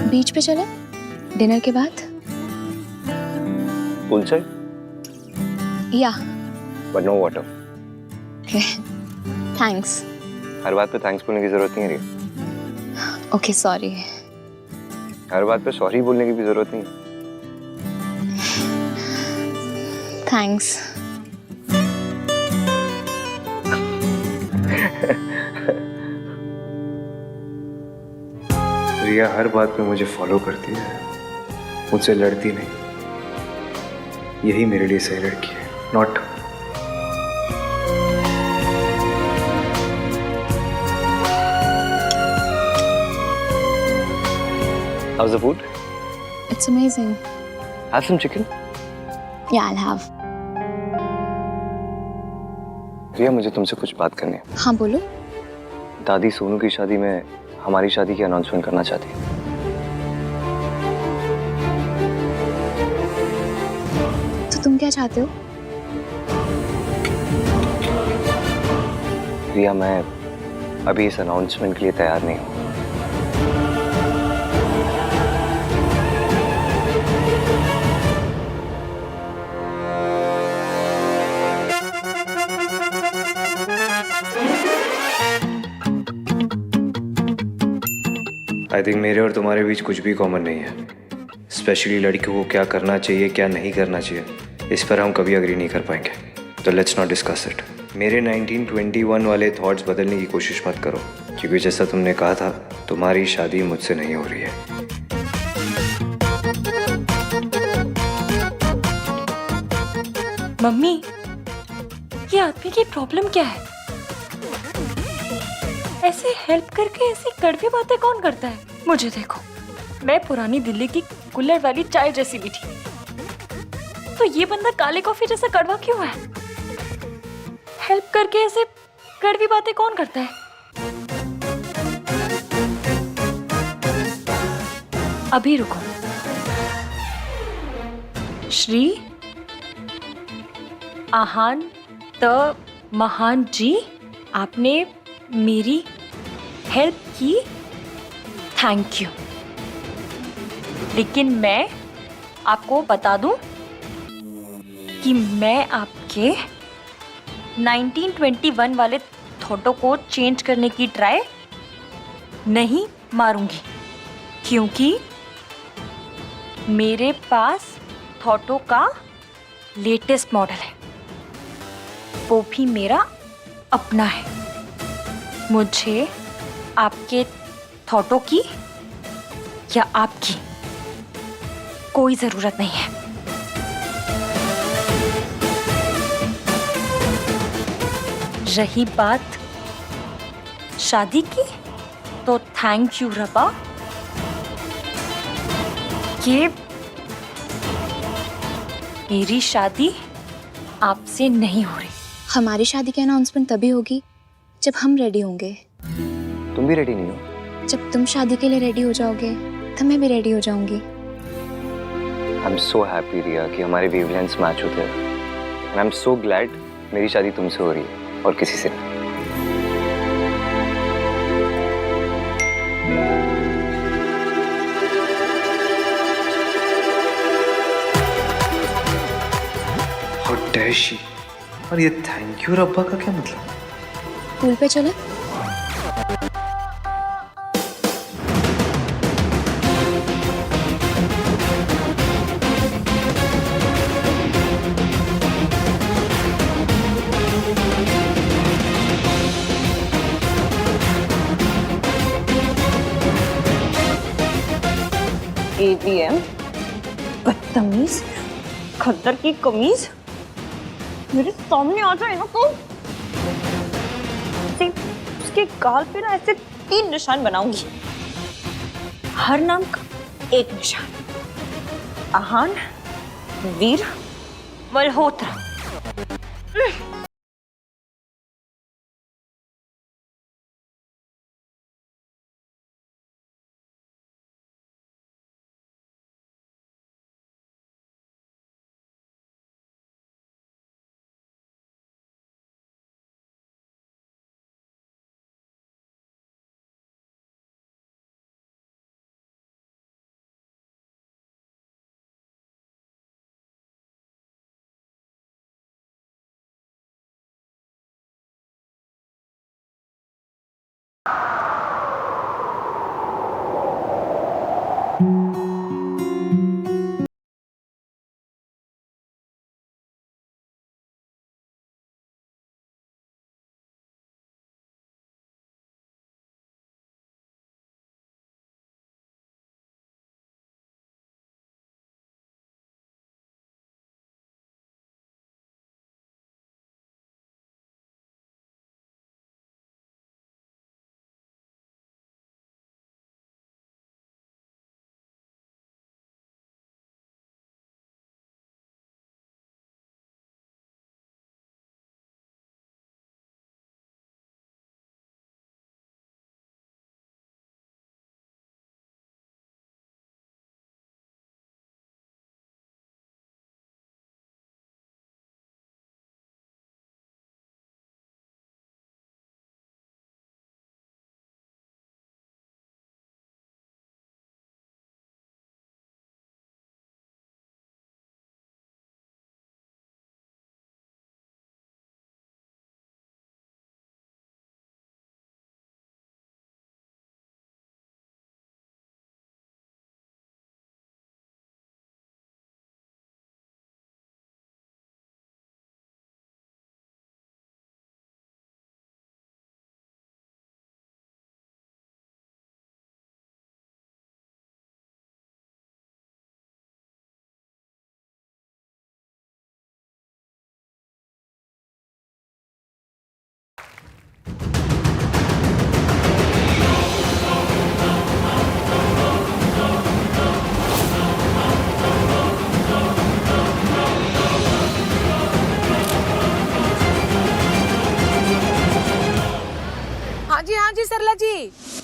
S6: Beach पे चले डिनर के बाद?
S4: पूल चाय?
S6: या
S4: बट नो वाटर।
S6: थैंक्स।
S4: हर बात पे थैंक्स बोलने की जरूरत नहीं है रिया।
S6: Okay sorry.
S4: हर बात पे सॉरी बोलने की भी जरूरत नहीं।
S6: थैंक्स।
S2: रिया हर बात पे मुझे फॉलो करती है, मुझसे लड़ती नहीं। यही मेरे लिए सही लड़की है, not How's the food?
S6: It's amazing.
S2: Have some chicken.
S6: Yeah, I'll have.
S2: रिया, मुझे तुमसे कुछ बात करनी है।
S6: हाँ बोलो।
S2: दादी सोनू की शादी में हमारी शादी की अनाउंसमेंट करना चाहती है।
S6: तो तुम क्या चाहते हो?
S2: रिया, मैं अभी इस अनाउंसमेंट के लिए तैयार नहीं हूँ। आई थिंक मेरे और तुम्हारे बीच कुछ भी कॉमन नहीं है। स्पेशली लड़कियों को क्या करना चाहिए, क्या नहीं करना चाहिए, इस पर हम कभी अग्री नहीं कर पाएंगे। तो लेट्स नॉट डिस्कस इट। मेरे 1921 वाले थॉट्स बदलने की कोशिश मत करो, क्योंकि जैसा तुमने कहा था, तुम्हारी शादी मुझसे नहीं हो रही है।
S1: मम्मी, ये आदमी की प्रॉब्लम क्या है? ऐसे हेल्प करके ऐसी कड़वी बातें कौन करता है? मुझे देखो, मैं पुरानी दिल्ली की कुल्हड़ वाली चाय जैसी भी थी, तो ये बंदा काले कॉफी जैसा कड़वा क्यों है? हेल्प करके ऐसे कड़वी बातें कौन करता है? अभी रुको। श्री आहान त महान जी, आपने मेरी हेल्प की, थैंक यू। लेकिन मैं आपको बता दूं कि मैं आपके 1921 वाले थॉटों को चेंज करने की ट्राई नहीं मारूंगी, क्योंकि मेरे पास थॉटो का लेटेस्ट मॉडल है, वो भी मेरा अपना है। मुझे आपके थॉटों की या आपकी कोई जरूरत नहीं है। रही बात शादी की, तो थैंक यू रबा, कि मेरी शादी आपसे नहीं हो रही।
S6: हमारी शादी की अनाउंसमेंट तभी होगी जब हम रेडी होंगे।
S2: तुम भी रेडी नहीं हो?
S6: जब तुम शादी के लिए रेडी हो जाओगे, तब मैं भी रेडी हो जाऊंगी।
S2: आई एम सो हैप्पी रिया कि हमारे वेवलेंथ्स मैच होते हैं, and I am so glad मेरी शादी तुमसे हो रही है और किसी से नहीं। How dare she? और ये थैंक यू रब्बा का क्या मतलब?
S6: पूल पे चले?
S1: ATM, बदतमीज, खद्दर की कमीज, मेरे सामने आ जाए ना तो उसके गाल पे ना ऐसे 3 निशान बनाऊंगी। हर नाम का एक निशान। आहान, वीर, मल्होत्रा।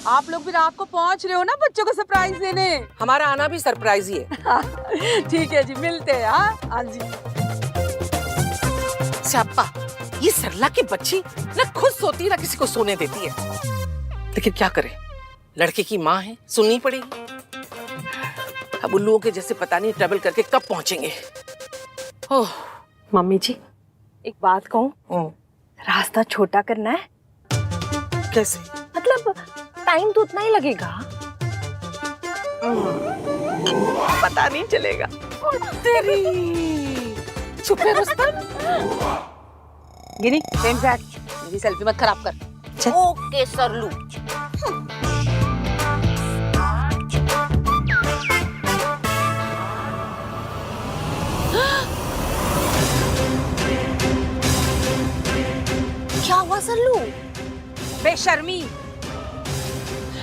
S7: आप लोग भी रात को पहुंच रहे हो ना बच्चों को सरप्राइज देने। हमारा आना भी सरप्राइज ही है। ठीक है जी, मिलते हैं। हाँ जी। स्याप्पा, ये सरला की बच्ची ना खुद सोती ना किसी को सोने देती है, लेकिन क्या करे, लड़के की माँ है, सुननी पड़ेगी। अब उल्लुओं के जैसे पता नहीं ट्रैवल करके कब पहुंचेंगे। ओह
S5: मम्मी जी, एक बात कहूँ, रास्ता छोटा करना है।
S7: कैसे?
S5: मतलब टाइम तो उतना ही लगेगा।
S7: पता नहीं चलेगा। तेरी चुप है रुस्तम। गिनी, मेरी सेल्फी मत खराब कर।
S3: ओके सरलू। क्या हुआ सरलू?
S7: बेशर्मी।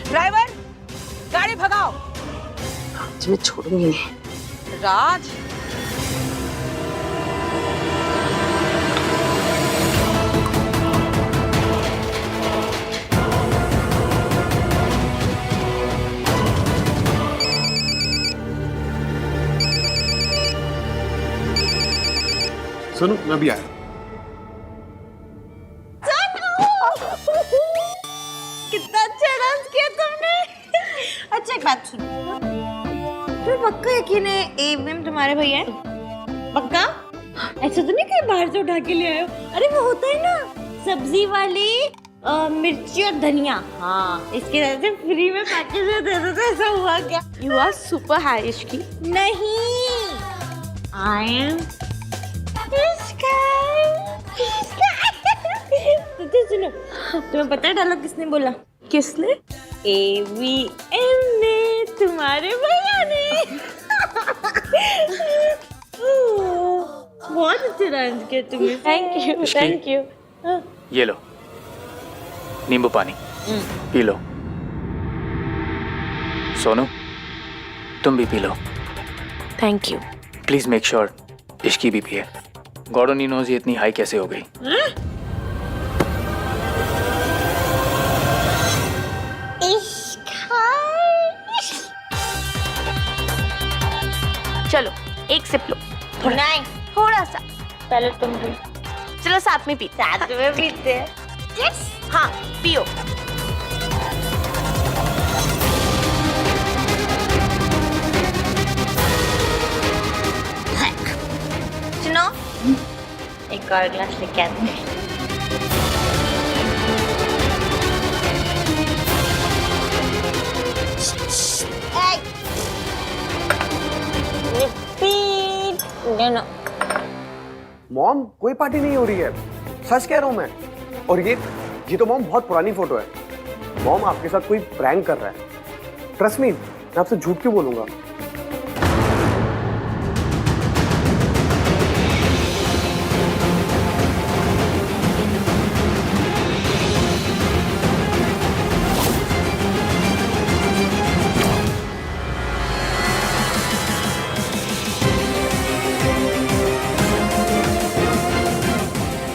S7: ड्राइवर, गाड़ी भगाओ।
S3: आज मैं छोड़ूंगी नहीं।
S7: राज,
S8: सुनो, मैं भी आया।
S1: कितना अच्छा डांस किया तुमने। अच्छा एक बात सुनो, तुम्हें पक्का यकीन है एवीएम तुम्हारे भैया है? पक्का? ऐसा तो नहीं कहीं बाहर से उठा के ले आए हो? अरे वो होता है ना सब्जी वाली मिर्ची और धनिया, हाँ इसके वजह से फ्री में पैकेज में दे दो। तो ऐसा हुआ क्या?
S3: You are super high Ishki.
S1: नहीं, आई एम तो सुनो, तुम्हें पता है डायलॉग किसने बोला?
S3: किसने?
S1: AVM ने, तुम्हारे भैया ने। बहुत अच्छा डांस किया तुमने।
S3: Thank you.
S11: ये लो नींबू पानी, पी लो। सोनू, तुम भी P low.
S3: Thank you.
S11: Please make sure Ishki भी पिए। गॉड ओनली नोज ये इतनी हाई कैसे हो गई।
S3: चलो एक सिप लो।
S1: नहीं,
S3: थोड़ा सा।
S1: पहले तुम भी।
S3: चलो साथ में पीते।
S1: साथ में पीते हैं।
S3: हाँ पियो।
S1: सुनो, एक और ग्लास लेके आते हैं। Repeat. No.
S8: मॉम, कोई पार्टी नहीं हो रही है, सच कह रहा हूँ मैं। और ये तो मॉम बहुत पुरानी फोटो है। मॉम आपके साथ कोई प्रैंक कर रहा है। ट्रस्ट मी, मैं आपसे झूठ क्यों बोलूंगा।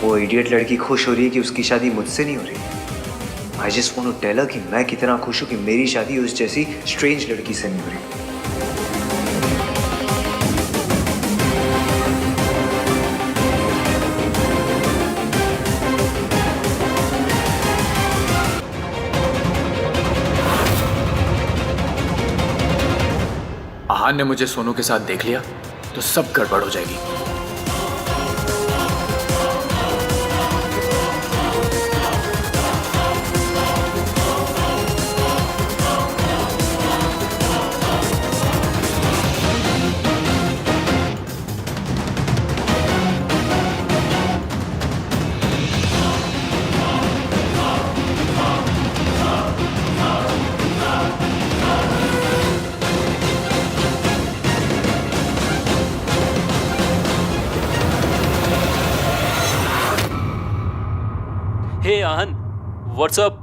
S2: वो इडियट लड़की खुश हो रही है कि उसकी शादी मुझसे नहीं हो रही। I just want to tell her कि मैं कितना खुश हूं कि मेरी शादी उस जैसी स्ट्रेंज लड़की से नहीं हो रही।
S11: आहान ने मुझे सोनू के साथ देख लिया तो सब गड़बड़ हो जाएगी।
S12: हे आहन, व्हाट्सअप?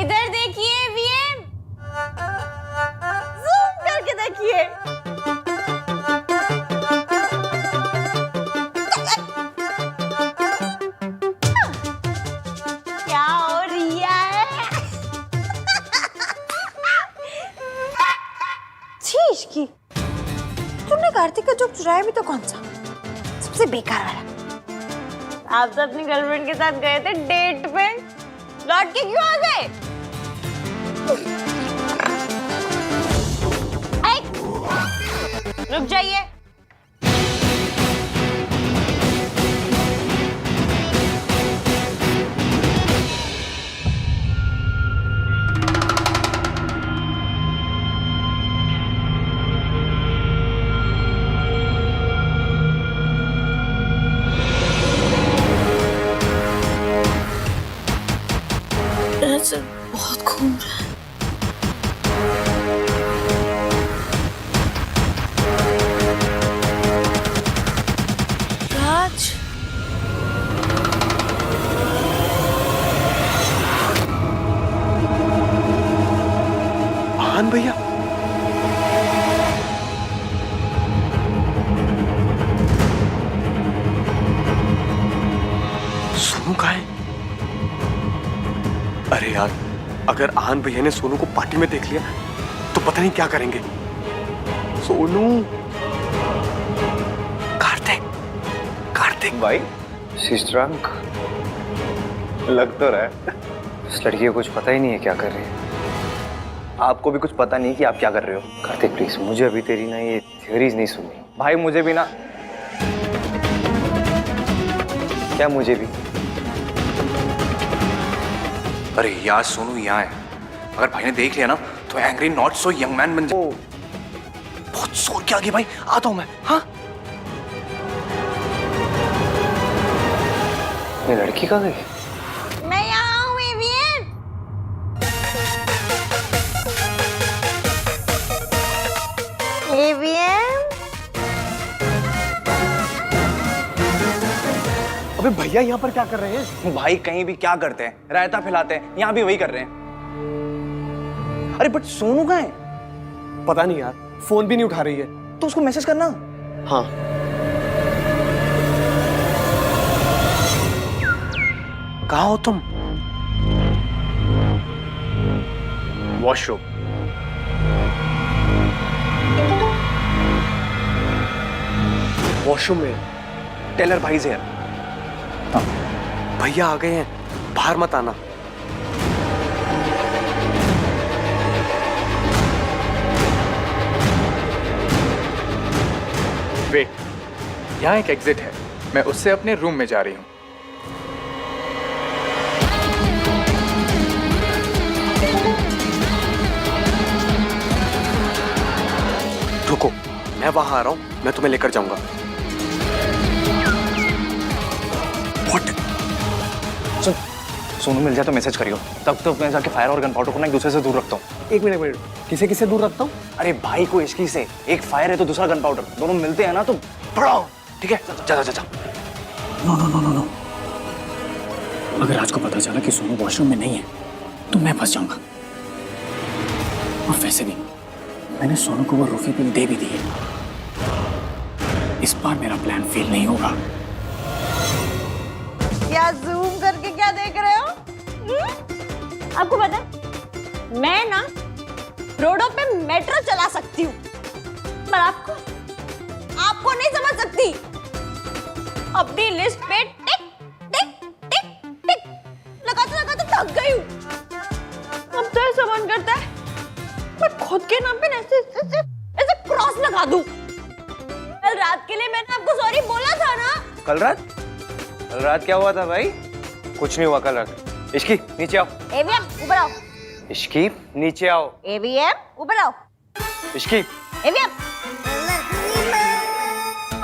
S1: इधर देखिए वीएम, जूम करके देखिए। क्या इश्की, तुमने कार्तिक का जोक चुराया भी तो कौन सा? सबसे बेकार वाला। आप तो अपनी गर्लफ्रेंड के साथ गए थे डेट पे, लौट के क्यों आ गए? रुक जाइए। बहुत घूम रहा है। राज,
S8: आन भैया, सोनू कहाँ है? अरे यार, अगर आन भैया ने सोनू को पार्टी में देख लिया तो पता नहीं क्या करेंगे। सोनू, कार्तिक, कार्तिक
S2: भाई she's drunk। लग तो रहा है इस लड़की को कुछ पता ही नहीं है क्या कर रही है। आपको भी कुछ पता नहीं कि आप क्या कर रहे हो। कार्तिक प्लीज, मुझे अभी तेरी ना ये थियरीज नहीं सुननी। भाई मुझे भी ना। क्या मुझे भी?
S11: अरे यार सोनू यहाँ है, अगर भाई ने देख लिया ना तो angry not so young man बन जाए। बहुत जोर के आगे भाई, आता हूँ मैं। हाँ
S2: ये लड़की कहाँ गई?
S1: मैं यहाँ हूँ एवियन। एवियन,
S8: अबे भैया यहाँ पर क्या कर रहे हैं?
S4: भाई कहीं भी क्या करते हैं, रायता फैलाते हैं, यहाँ भी वही कर रहे हैं। अरे बट सोनू कहाँ है?
S8: पता नहीं यार, फोन भी नहीं उठा रही है।
S4: तो उसको मैसेज करना।
S8: हाँ, कहाँ हो तुम?
S11: वॉशरूम।
S8: वॉशरूम में?
S4: टेलर भाई से यार।
S8: भैया आ गए हैं, बाहर मत आना।
S11: वेट, यहाँ एक एग्जिट है, मैं उससे अपने रूम में जा रही हूँ।
S8: रुको, मैं वहां आ रहा हूँ, मैं तुम्हें लेकर जाऊंगा। What?
S4: सुन, सोनू मिल जाए तो मैसेज करियो, तब तो मैं जाके फायर और गन पाउडर को ना एक दूसरे से दूर रखता हूँ।
S8: एक मिनट, किसे किसे दूर रखता हूँ?
S4: अरे भाई को इश्की से, एक फायर है तो दूसरा गन पाउडर, दोनों मिलते हैं ना तो पड़ाओ। ठीक है, जा जा जा।
S11: No no no no no, अगर आज को पता चला कि सोनू वॉशरूम में नहीं है तो मैं फंस जाऊंगा। और वैसे भी मैंने सोनू को वो रूफी पिल दे भी दी है। इस बार मेरा प्लान फेल नहीं होगा।
S1: क्या जूम करके क्या देख रहे हो? आपको पता है, मैं ना रोडों पे मेट्रो चला सकती हूँ, पर आपको नहीं समझ सकती। अपनी लिस्ट पे टिक टिक टिक टिक लगाते थक गई हूँ। अब तो ऐसा मन करता है मैं खुद के नाम पे ऐसे क्रॉस लगा दूं। कल रात के लिए मैंने आपको सॉरी बोला था ना।
S2: कल रात क्या हुआ था भाई? कुछ नहीं हुआ कल रात। इश्की नीचे आओ।
S1: एवीएम ऊपर आओ।
S2: इश्की नीचे आओ।
S1: एवीएम ऊपर आओ।
S2: इश्की
S1: एवीएम,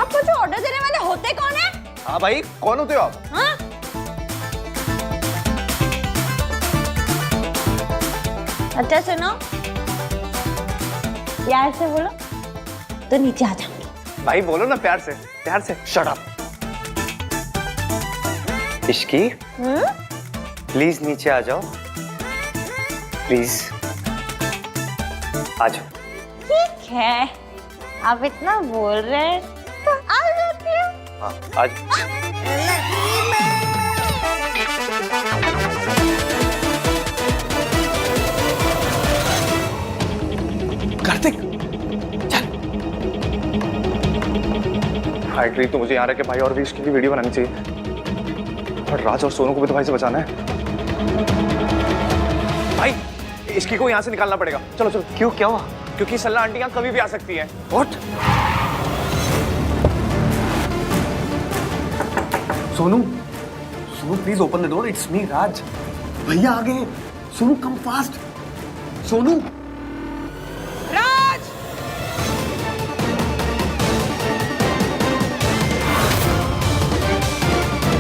S1: आपको जो ऑर्डर देने वाले होते कौन है?
S2: हाँ भाई, कौन होते हो आप?
S1: हाँ? अच्छा सुनो, प्यार से बोलो तो नीचे आ जाऊंगी।
S2: भाई बोलो ना प्यार से। Shut up. इश्की प्लीज नीचे आ जाओ, प्लीज आ जाओ।
S1: ठीक है, आप इतना बोल रहे हैं तो आ जाती हूँ।
S2: हाँ आ जाओ।
S8: कार्तिक, चल।
S4: राइट रही, तो मुझे यहाँ रह के भाई और भी इसकी भी वीडियो बनानी चाहिए, और राज और सोनू को भी तो भाई से बचाना है। भाई इसकी को यहाँ से निकालना पड़ेगा, चलो चलो।
S2: क्यों, क्या हुआ?
S4: क्योंकि सल्ला आंटी यहाँ कभी भी आ सकती है।
S2: What? Sonu, Sonu please open the door, it's me Raj. भैया आ गए। Sonu come fast. सोनू